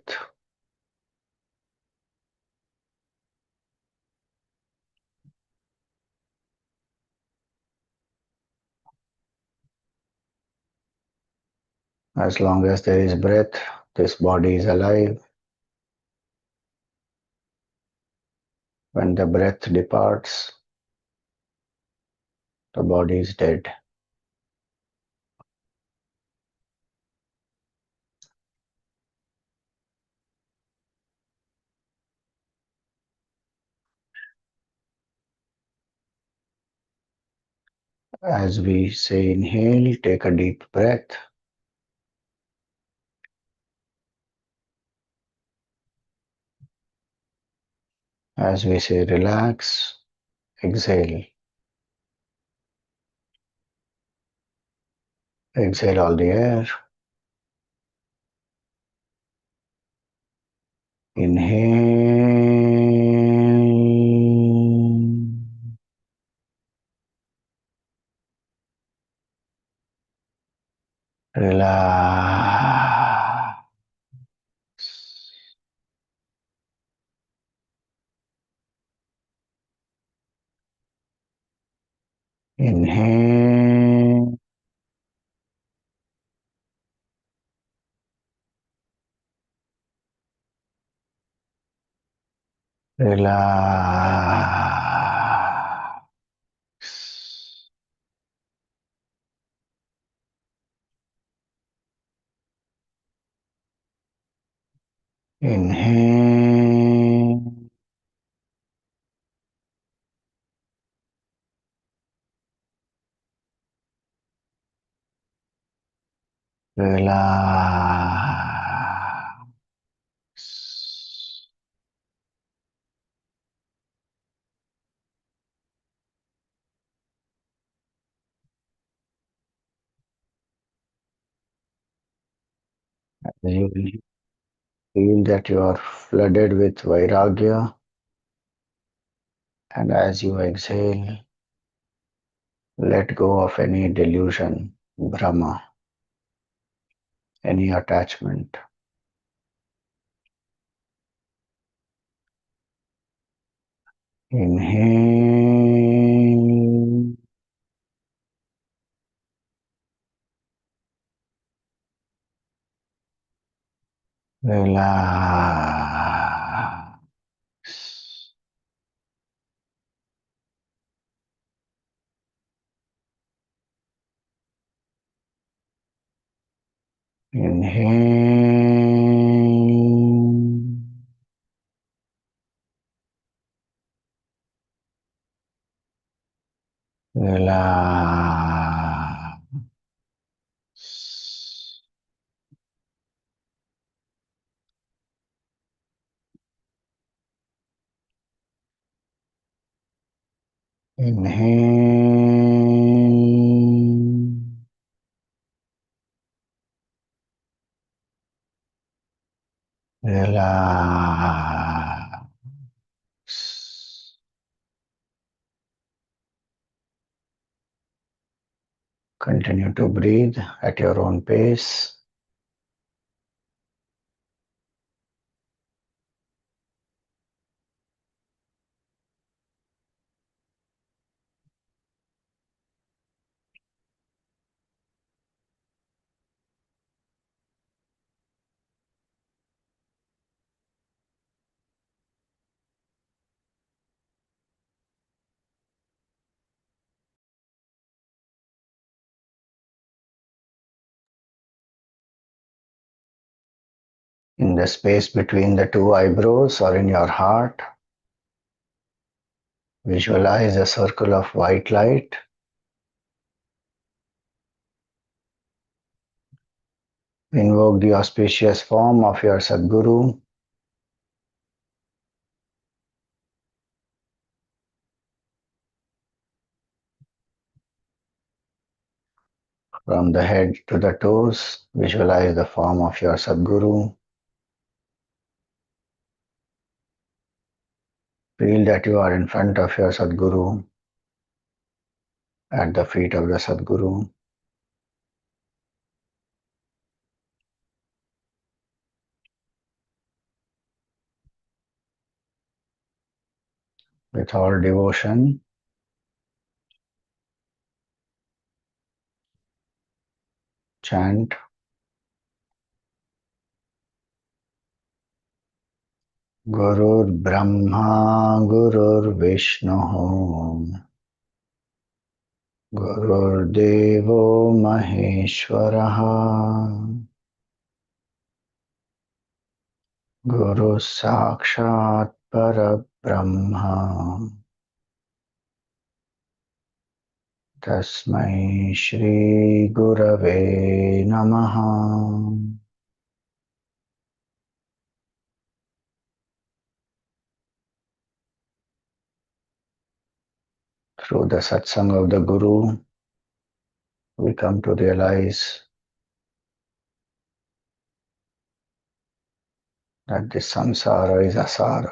Speaker 1: As long as there is breath, this body is alive. When the breath departs, the body is dead. As we say inhale, take a deep breath. As we say relax, exhale. Exhale all the air. Inhale. Relax. Inhale. Relax. Inhale. Relax. You will feel that you are flooded with vairagya, and as you exhale, let go of any delusion, bhrama, any attachment. Inhale. Relax. Inhale. Relax. Inhale. Relax. Continue to breathe at your own pace. In the space between the two eyebrows or in your heart, visualize a circle of white light. Invoke the auspicious form of your Sadguru. From the head to the toes, visualize the form of your Sadguru. Feel that you are in front of your Sadguru, at the feet of the Sadguru. With all devotion, chant Gurur Brahma Gurur Vishnu Gurur Devo Maheshwaraha Guru Sakshat Parabrahma Tasmai Shri Gurave Namaha. Through the satsang of the Guru, we come to realize that this samsara is asāre.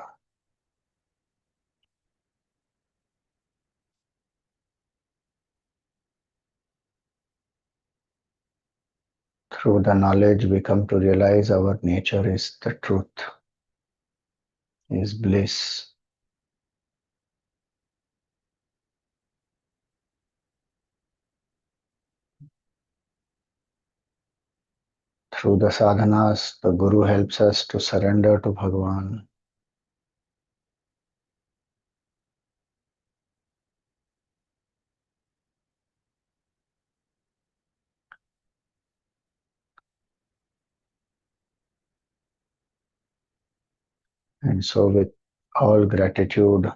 Speaker 1: Through the knowledge, we come to realize our nature is the truth, is bliss. Through the sadhanas, the Guru helps us to surrender to Bhagavan. And so, with all gratitude,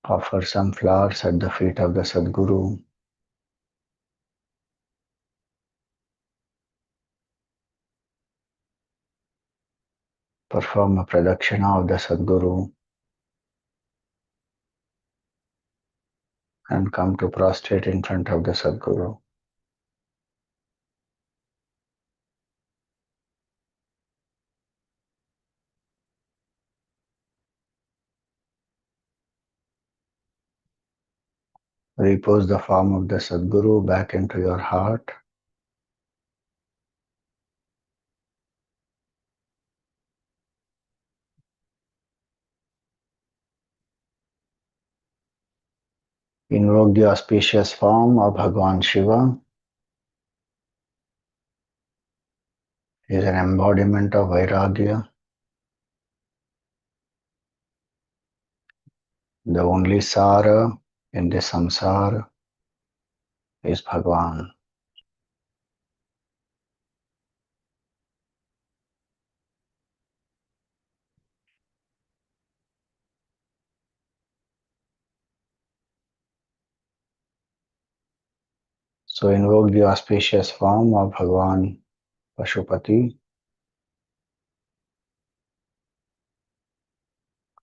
Speaker 1: offer some flowers at the feet of the Sadguru. Perform a pradakshina of the Sadguru and come to prostrate in front of the Sadguru. Repose the form of the Sadguru back into your heart. Invoke the auspicious form of Bhagavan Shiva. is an embodiment of Vairagya. The only Sara in the samsara is Bhagavan. So invoke the auspicious form of Bhagavan Paśupati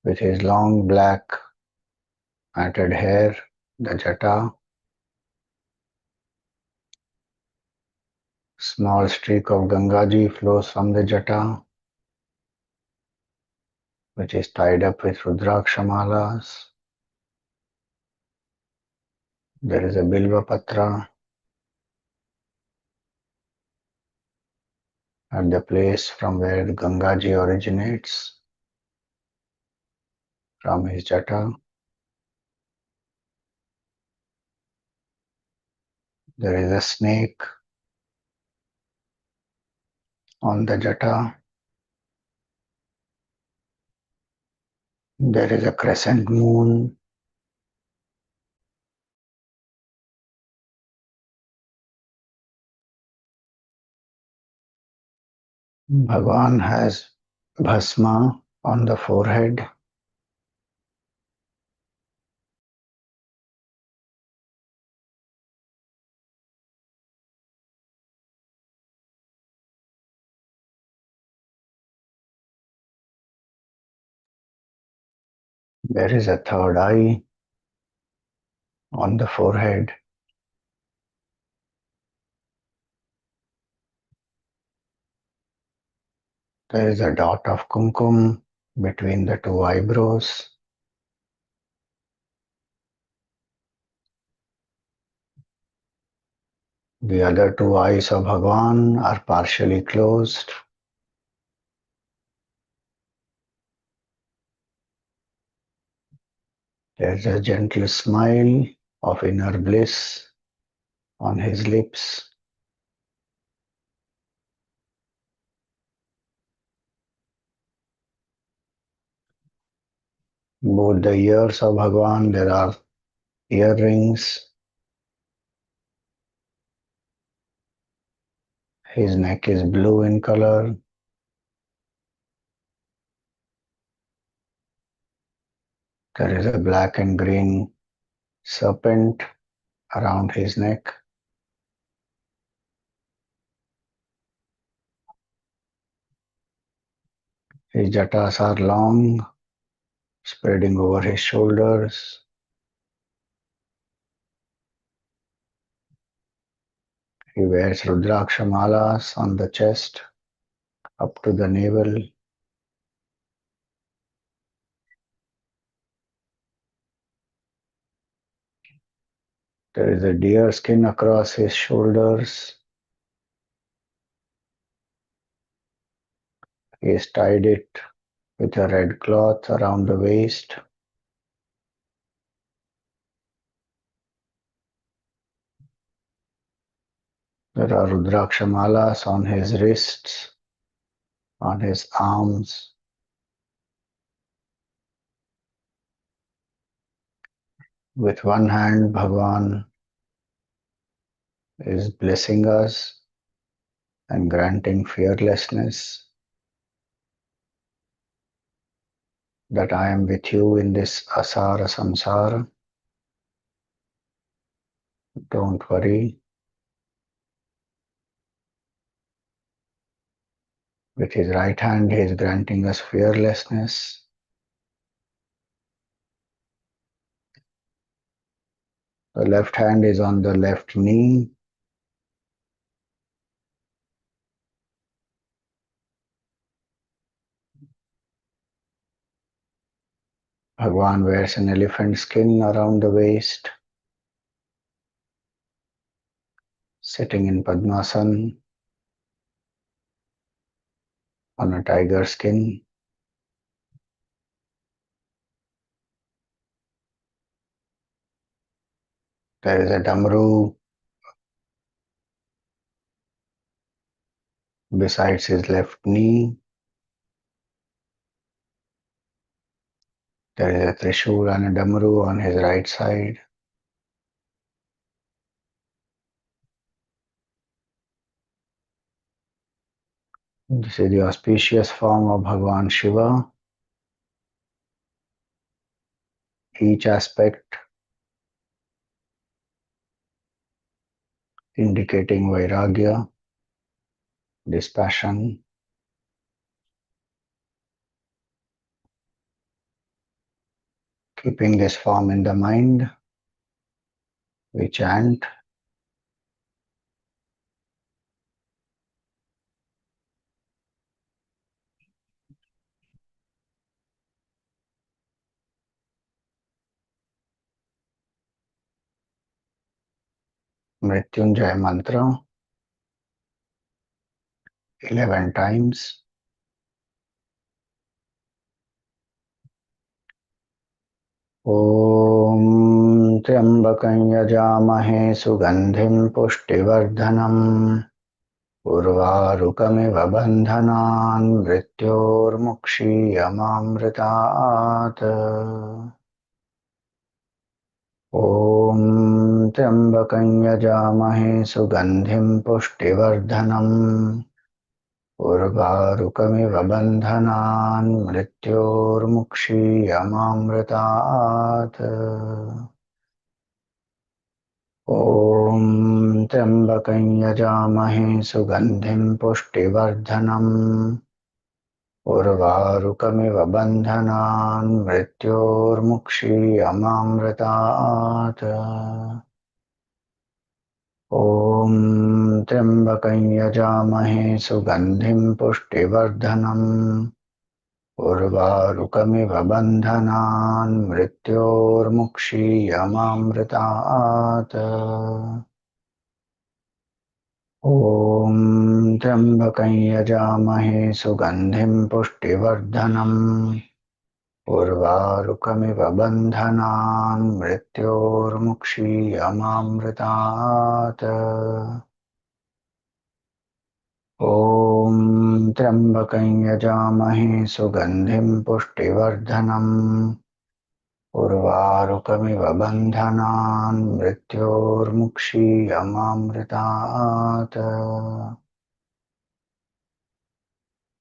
Speaker 1: with his long black matted hair, the jata. Small streak of Gangaji flows from the jata, which is tied up with Rudraksha-malas. There is a Bilva Patra at the place from where Gangaji originates, from his jata. There is a snake on the jata. There is a crescent moon. Bhagavan has bhasma on the forehead. There is a third eye on the forehead. There is a dot of kumkum between the two eyebrows. The other two eyes of Bhagavan are partially closed. There is a gentle smile of inner bliss on his lips. Both the ears of Bhagavan, there are earrings. His neck is blue in color. There is a black and green serpent around his neck. His jatas are long, spreading over his shoulders. He wears Rudraksha malas on the chest up to the navel. There is a deer skin across his shoulders. He has tied it with a red cloth around the waist. There are Rudraksha malas on his wrists, on his arms. With one hand, Bhagavan is blessing us and granting fearlessness, that I am with you in this asāra saṁsāra. Don't worry. With his right hand, he is granting us fearlessness. The left hand is on the left knee. Bhagavan wears an elephant skin around the waist, sitting in Padmasana on a tiger skin. There is a damru besides his left knee. There is a trishul and a damaru on his right side. This is the auspicious form of Bhagavan Shiva. Each aspect indicating vairagya, dispassion, keeping this form in the mind, we chant Mrityunjay mantra 11 times. ॐ त्र्यम्बकं यजामहे सुगन्धिं पुष्टिवर्धनम् उर्वारुकमिव बन्धनान् मृत्योर्मुक्षीयमामृतात् ॐ त्र्यम्बकं यजामहे सुगन्धिं पुष्टिवर्धनम् उर्वारुकमिव बन्धनान् मृत्योर्मुक्षीयमामृतात् ॐ त्र्यम्बकं यजामहे सुगन्धिं पुष्टिवर्धनम् उर्वारुकमिव बन्धनान् मृत्योर्मुक्षीयमामृतात् ॐ त्र्यम्बकं यजामहे सुगन्धिं पुष्टिवर्धनम् उर्वारुकमिव बन्धनान् मृत्योर्मुक्षीयमामृतात् ॐ त्र्यम्बकं यजामहे सुगन्धिं पुष्टिवर्धनम् उर्वारुकमिव बन्धनान् मृत्योर्मुक्षीयमामृतात् ॐ त्र्यम्बकं यजामहे सुगन्धिं पुष्टिवर्धनम् उर्वारुकमिव बन्धनान् मृत्योर्मुक्षीयमामृतात्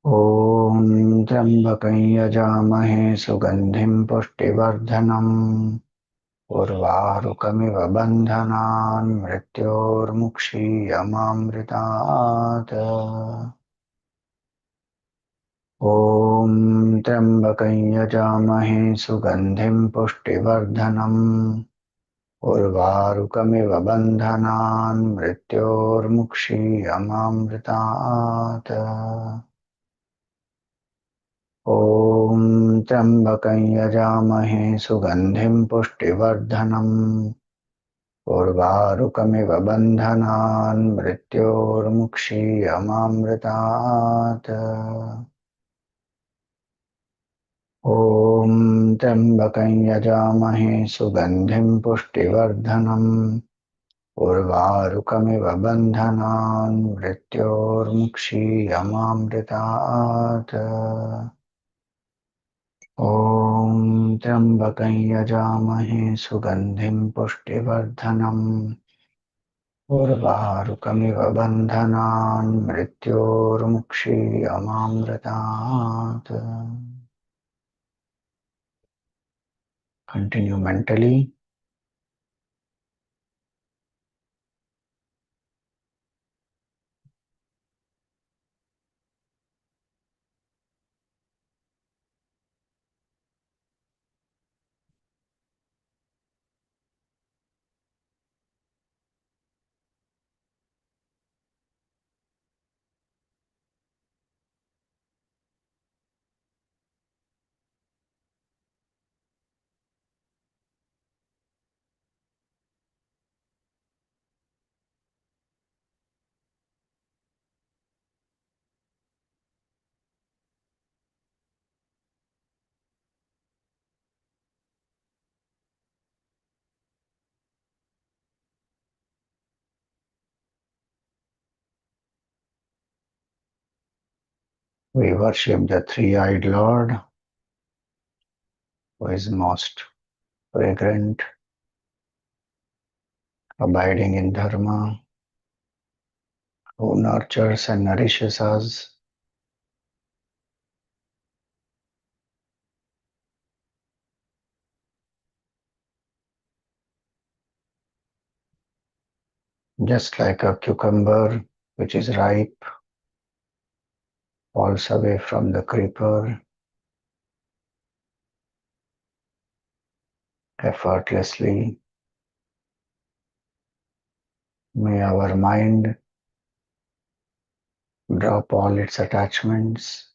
Speaker 1: ॐ त्र्यम्बकं यजामहे सुगन्धिं पुष्टिवर्धनम् उर्वारुकमिव बन्धनान् मृत्योर्मुक्षीयमामृतात् ॐ त्र्यम्बकं यजामहे सुगन्धिं पुष्टिवर्धनम् उर्वारुकमिव बन्धनान् मृत्योर्मुक्षीयमामृतात् ॐ त्र्यम्बकं यजामहे सुगन्धिं पुष्टिवर्धनम् उर्वारुकमिव बन्धनान् मृत्योर्मुक्षीयमामृतात् ॐ त्र्यम्बकं यजामहे सुगन्धिं पुष्टिवर्धनम् उर्वारुकमिव बन्धनान् मृत्योर्मुक्षीयमामृतात् ॐ त्र्यम्बकं यजामहे सुगन्धिं पुष्टिवर्धनम् उर्वारुकमिव बन्धनान् मृत्योर्मुक्षीयमामृतात् Continue mentally. We worship the three-eyed Lord, who is most fragrant, abiding in dharma, who nurtures and nourishes us. Just like a cucumber which is ripe falls away from the creeper effortlessly, may our mind drop all its attachments,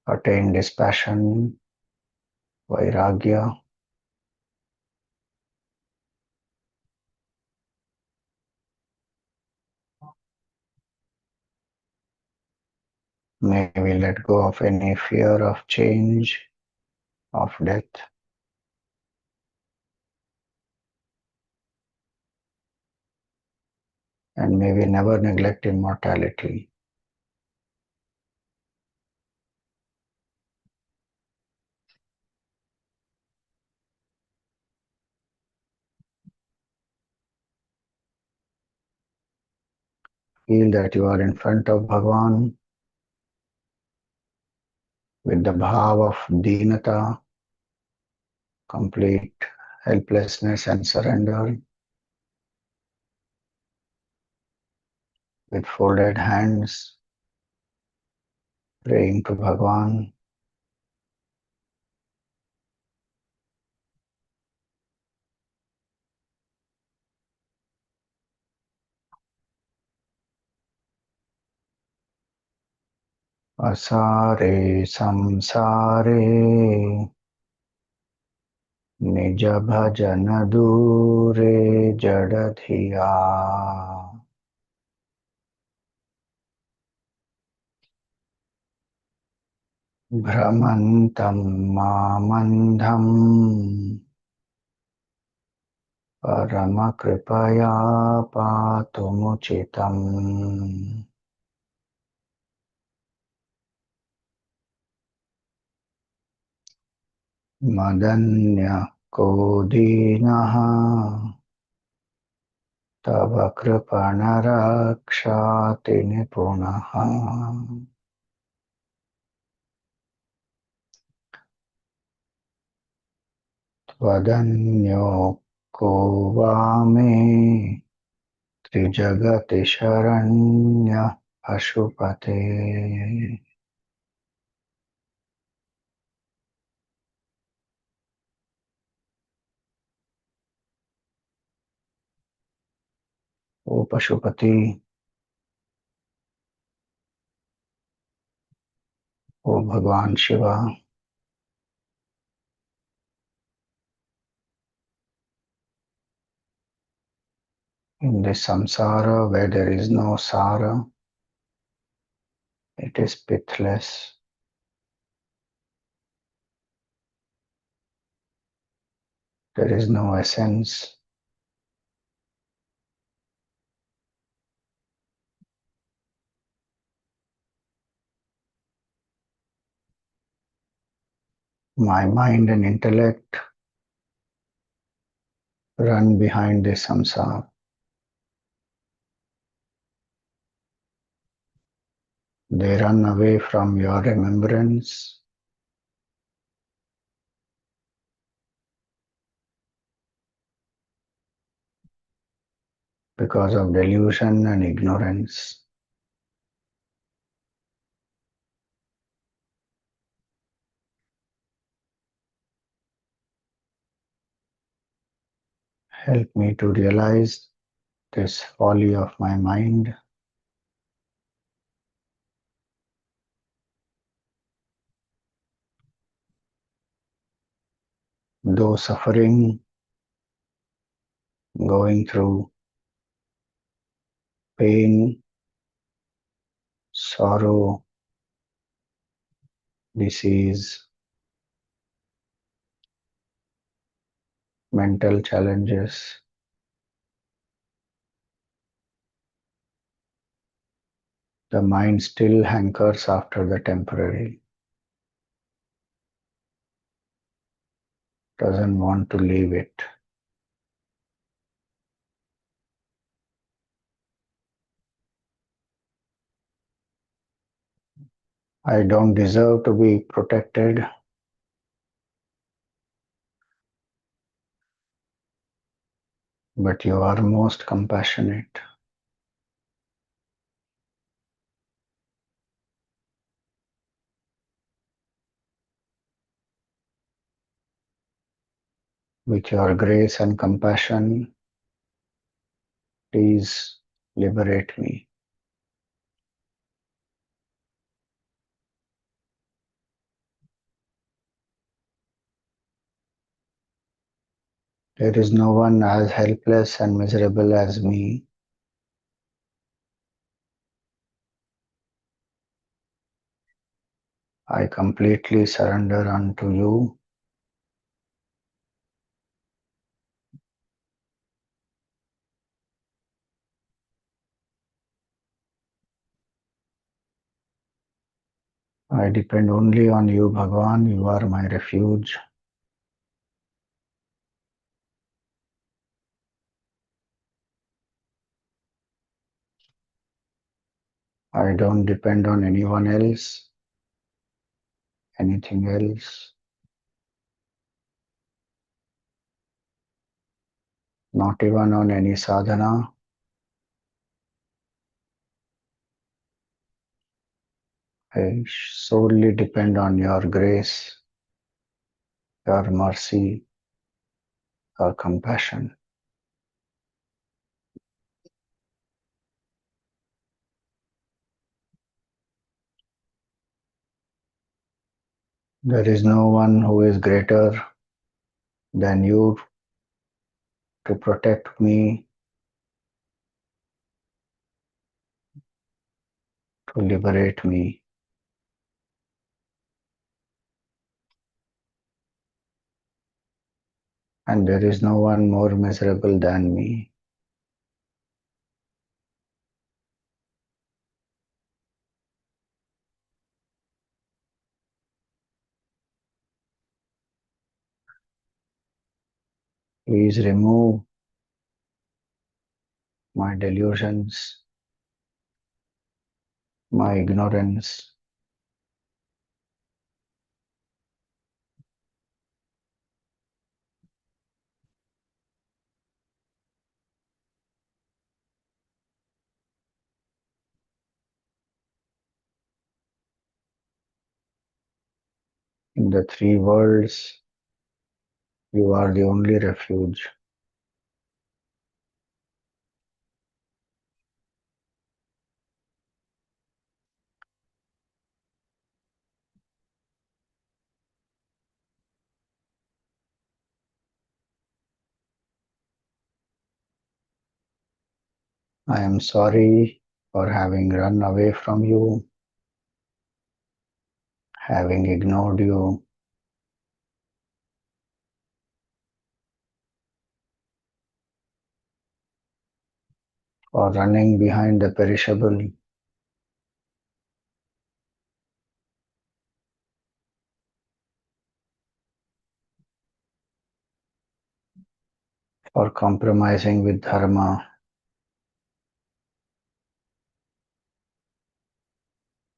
Speaker 1: attain dispassion, vairagya. May we let go of any fear of change, of death. And may we never neglect immortality. Feel that you are in front of Bhagavan with the bhav of dīnata, complete helplessness and surrender, with folded hands, praying to Bhagavan. Asāre saṁsāre nija-bhajana-dūre jaḍa-dhiyā bhramantaṁ andhaṁ parama-kṛpayā pātum ucitam madan-yaḥ dīna-stava tava kṛpaṇa-rakṣāti-nipuṇaḥ tvad-anyaḥ trijagati śaraṇyaḥ paśupate. O Paśupati, O Bhagavan Shiva, in this saṁsāra where there is no sāra, it is pithless. There is no essence. My mind and intellect run behind this samsara. They run away from your remembrance. Because of delusion and ignorance. Help me to realize this folly of my mind. Though suffering, going through pain, sorrow, disease, mental challenges, The mind still hankers after the temporary, doesn't want to leave it. I don't deserve to be protected, but you are most compassionate. With your grace and compassion, please liberate me. There is no one as helpless and miserable as me. I completely surrender unto you. I depend only on you, Bhagavan. You are my refuge. I don't depend on anyone else, anything else, not even on any sadhana. I solely depend on your grace, your mercy, your compassion. There is no one who is greater than you to protect me, to liberate me. And there is no one more miserable than me. Please remove my delusions, my ignorance. In the three worlds, you are the only refuge. I am sorry for having run away from you, having ignored you, for running behind the perishable, for compromising with dharma,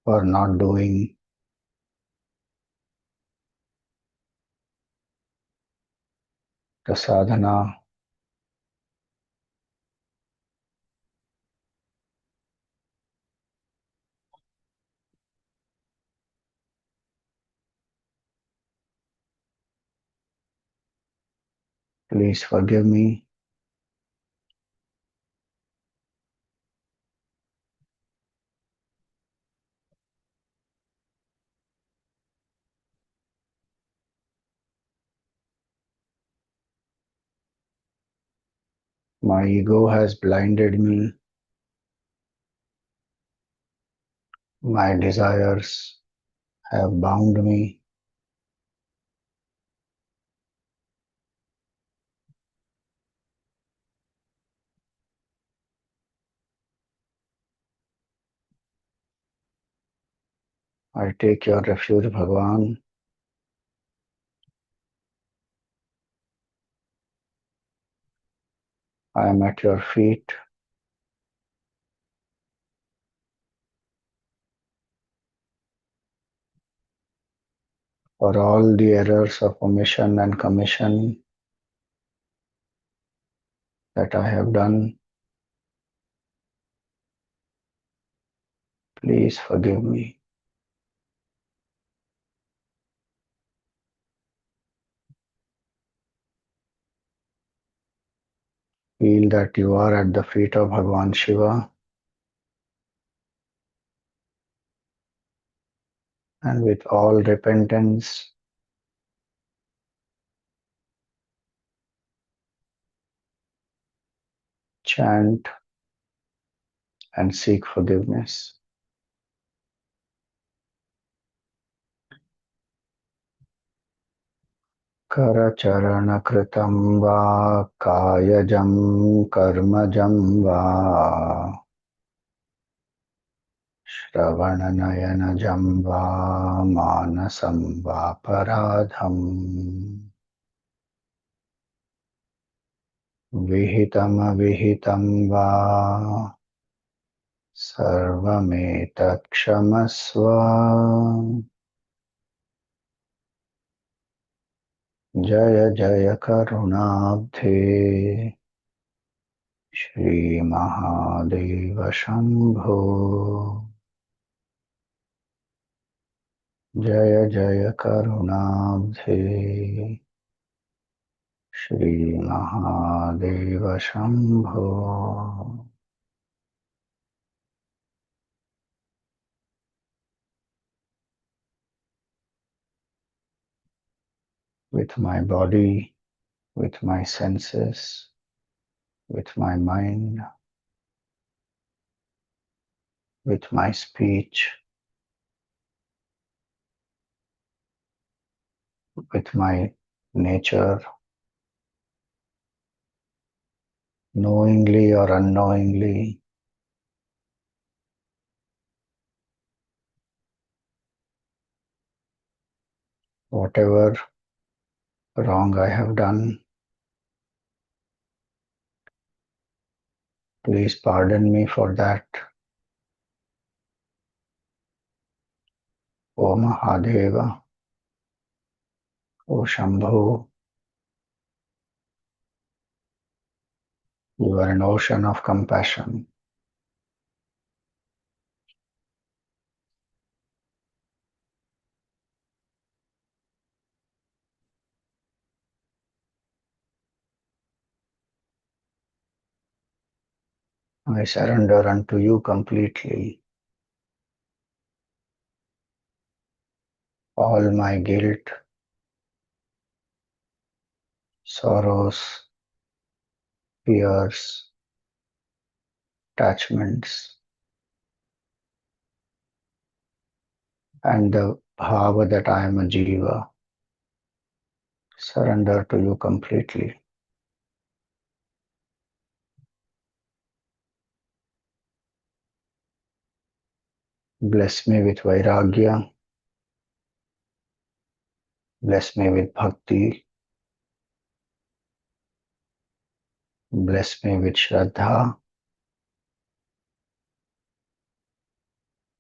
Speaker 1: for not doing the sadhana. Please forgive me. My ego has blinded me. My desires have bound me. I take your refuge, Bhagavan. I am at your feet. For all the errors of omission and commission that I have done, please forgive me. Feel that you are at the feet of Bhagavan Shiva, and with all repentance, chant and seek forgiveness. करचरणकृतं वा कायजं कर्मजं वा श्रवणनयनजं वा मानसं वापराधम् विहितमविहितं वा सर्वमेतत् क्षमस्व। जय जय करुणाब्धे श्री महादेव शंभो। जय जय करुणाब्धे Shri Mahadev Shambho. With my body, with my senses, with my mind, with my speech, with my nature, knowingly or unknowingly, whatever wrong I have done, please pardon me for that. O Mahadeva, O Shambhu, you are an ocean of compassion. I surrender unto you completely. All my guilt, sorrows, fears, attachments, and the bhava that I am a Jiva, surrender to you completely. Bless me with vairagya, bless me with bhakti, bless me with shraddha,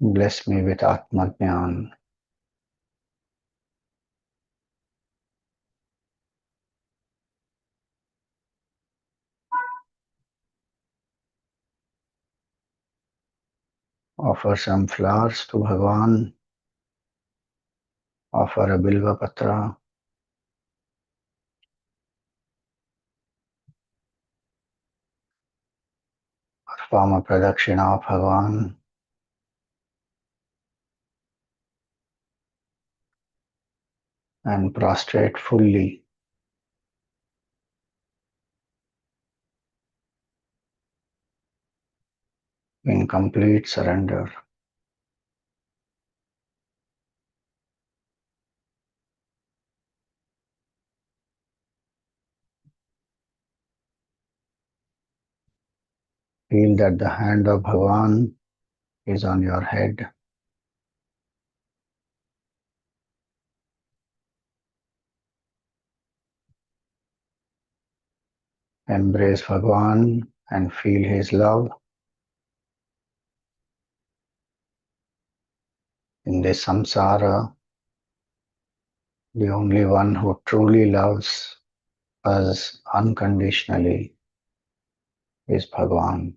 Speaker 1: bless me with atma-jnana. Offer some flowers to Bhagavan, offer a bilva patra, perform a pradakshina of Bhagavan, and prostrate fully in complete surrender. Feel that the hand of Bhagavan is on your head. Embrace Bhagwan and feel his love. In this samsara, the only one who truly loves us unconditionally is Bhagwan.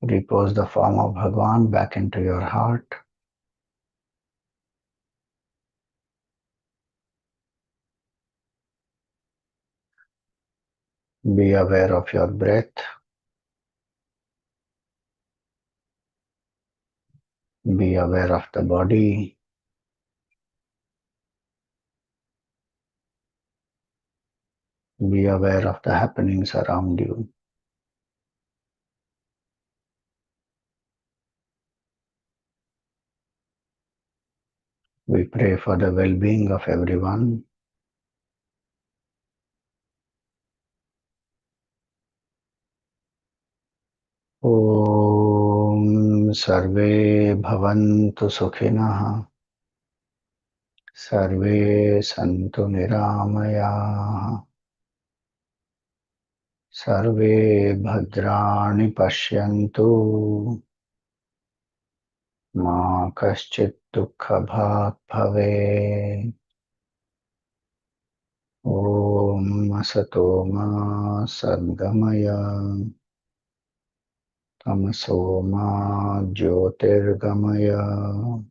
Speaker 1: Repose the form of Bhagwan back into your heart. Be aware of your breath. Be aware of the body. Be aware of the happenings around you. We pray for the well-being of everyone. Om Sarve Bhavantu Sukhinah. Sarve Santu Niramayah. Sarve Bhadrani Pashyantu. Ma Kaschit Dukkha Bhag Bhave. Om Asato Ma Sadgamaya. Tamaso Ma Jyotirgamaya.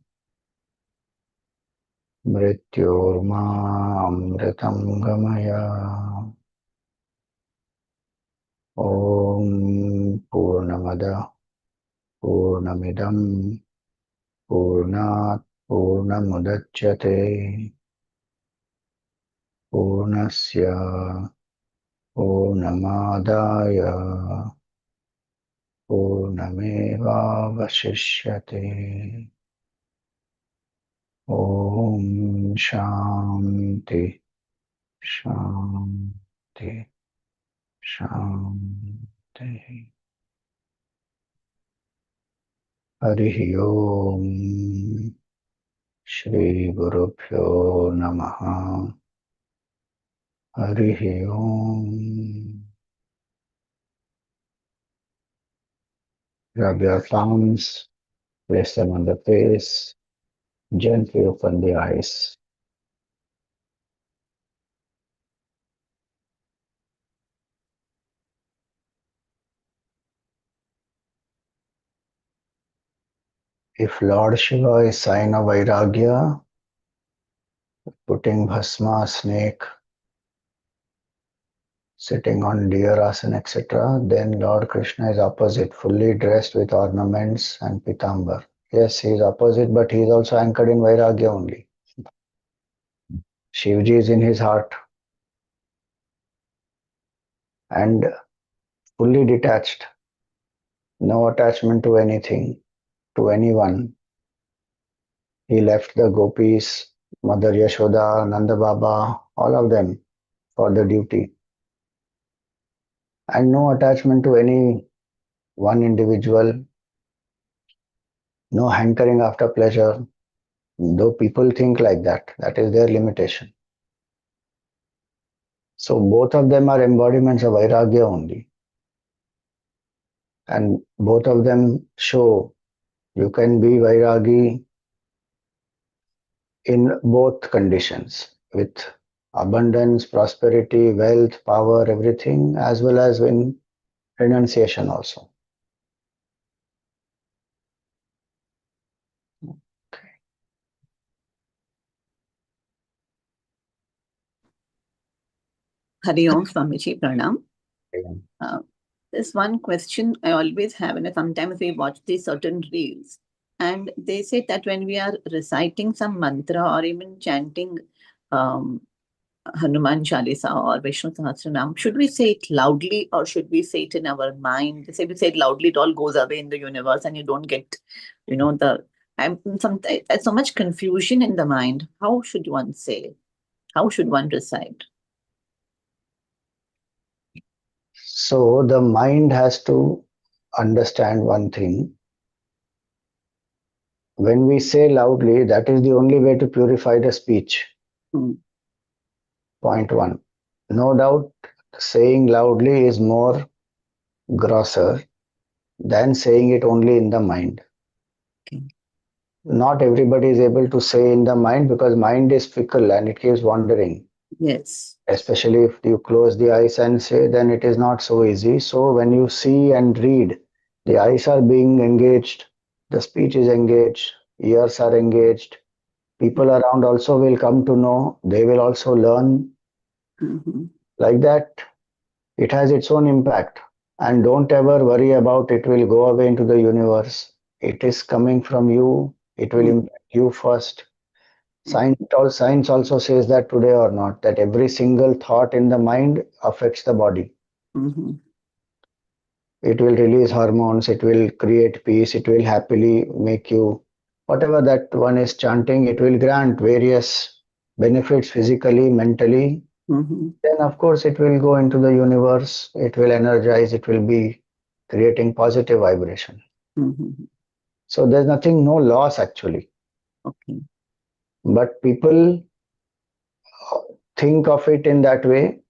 Speaker 1: Mrityorma Amritam Gamaya. Om Purnamada Purnamidam Purnat Purnamudachyate Purnasya Purnamadaya Purnameva Vasishyate. Om Shanti Shanti Shanti. Harihi Om. Shri Gurubhyo Namaha. Harihi Om. Grab your palms, place them on the face, gently open the eyes. If Lord Shiva is sign of Vairagya, putting bhasma, snake, sitting on deer asana, etc., then Lord Krishna is opposite, fully dressed with ornaments and pitambar. Yes, he is opposite, but he is also anchored in Vairagya only. Shivji is in his heart and fully detached, no attachment to anything, to anyone. He left the gopis, Mother Yashoda, Nanda Baba, all of them for the duty. And no attachment to any one individual, no hankering after pleasure. Though people think like that, that is their limitation. So both of them are embodiments of Vairagya only. And both of them show you can be Vairagi in both conditions, with abundance, prosperity, wealth, power, everything, as well as in renunciation also.
Speaker 2: Hari Om, Swamiji, Pranam. There's one question I always have, and sometimes we watch these certain reels, and they say that when we are reciting some mantra or even chanting Hanuman Chalisa or Vishnu Sahasranam, should we say it loudly or should we say it in our mind? They say we say it loudly, it all goes away in the universe and you don't get, there's so much confusion in the mind. How should one say? How should one recite?
Speaker 1: So the mind has to understand one thing. When we say loudly, that is the only way to purify the speech. Point one. No doubt, saying loudly is more grosser than saying it only in the mind. Not everybody is able to say in the mind because mind is fickle and it keeps wandering.
Speaker 2: Yes.
Speaker 1: Especially if you close the eyes and say, then it is not so easy. So when you see and read, the eyes are being engaged, the speech is engaged, ears are engaged. People around also will come to know, they will also learn. Like that, it has its own impact. And don't ever worry about it will go away into the universe. It is coming from you. It will impact you first. Science also says that today or not, that every single thought in the mind affects the body. It will release hormones, it will create peace, it will happily make you, whatever that one is chanting, it will grant various benefits physically, mentally. Then of course it will go into the universe, it will energize, it will be creating positive vibration. So there's nothing, no loss actually.
Speaker 2: Okay.
Speaker 1: But people think of it in that way.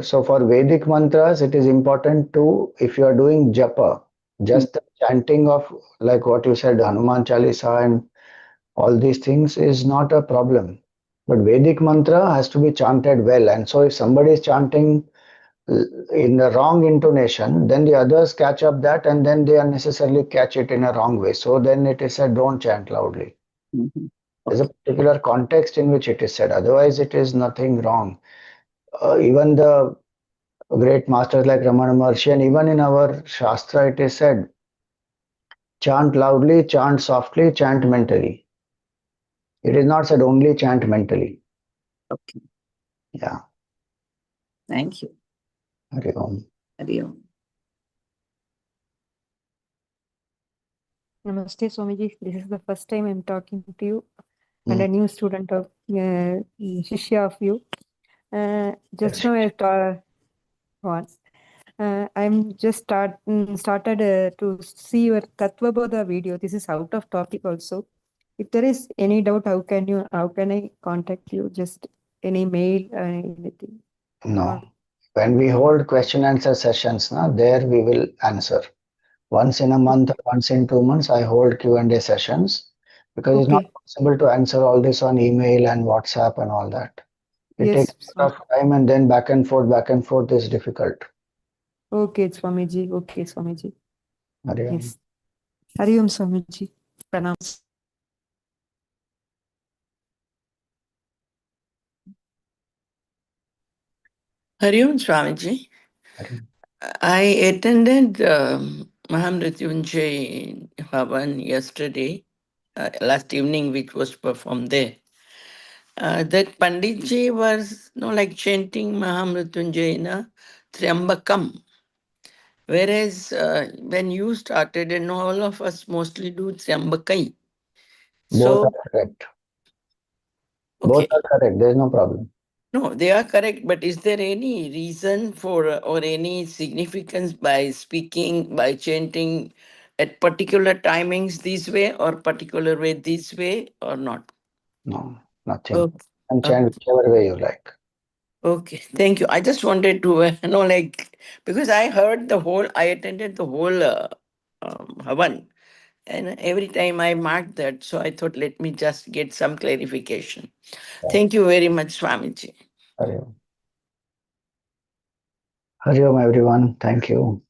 Speaker 1: So for Vedic mantras, it is important to, if you are doing japa, just the chanting of, like what you said, Hanuman Chalisa and all these things is not a problem. But Vedic mantra has to be chanted well. And so if somebody is chanting in the wrong intonation, then the others catch up that and then they unnecessarily catch it in a wrong way. So then it is said, don't chant loudly. There's a particular context in which it is said. Otherwise, it is nothing wrong. Even the great masters like Ramana Maharshi, and even in our Shastra, it is said, chant loudly, chant softly, chant mentally. It is not said only chant mentally.
Speaker 2: Okay.
Speaker 1: Yeah.
Speaker 2: Thank you.
Speaker 1: Hari Om.
Speaker 2: Hari Om.
Speaker 3: Namaste, Swamiji. This is the first time I'm talking to you and a new student of Shishya of you. Just now I taught once. I'm just started to see your Tattvabodha video. This is out of topic also. If there is any doubt, how can I contact you? Just any mail or anything?
Speaker 1: No. When we hold question answer sessions, there we will answer. Once in a month or once in 2 months, I hold Q&A sessions because it's not possible to answer all this on email and WhatsApp and all that. It takes a lot of time and then back and forth is difficult.
Speaker 3: Okay, Swamiji. Okay, Swamiji.
Speaker 1: Hari Om.
Speaker 3: Yes. Hari Om, Swamiji. Pranam.
Speaker 4: Hari Om, Swamiji. I attended Mahamrityunjay Havan yesterday, last evening, which was performed there. That Panditji was like chanting Mahamrityunjayana Triambakam. Whereas when you started, and all of us mostly do Triambakai.
Speaker 1: Both are correct.
Speaker 4: Okay.
Speaker 1: Both are correct. There's no problem.
Speaker 4: No, they are correct. But is there any reason for or any significance by speaking, by chanting at particular timings this way or particular way this way or not?
Speaker 1: No, nothing.
Speaker 4: Okay.
Speaker 1: And chant whichever way you like.
Speaker 4: Okay, thank you. I just wanted to because I attended the whole Havan, and every time I marked that, so I thought let me just get some clarification. Thank you very much, Swamiji.
Speaker 1: Hari Om. Hari Om, everyone. Thank you.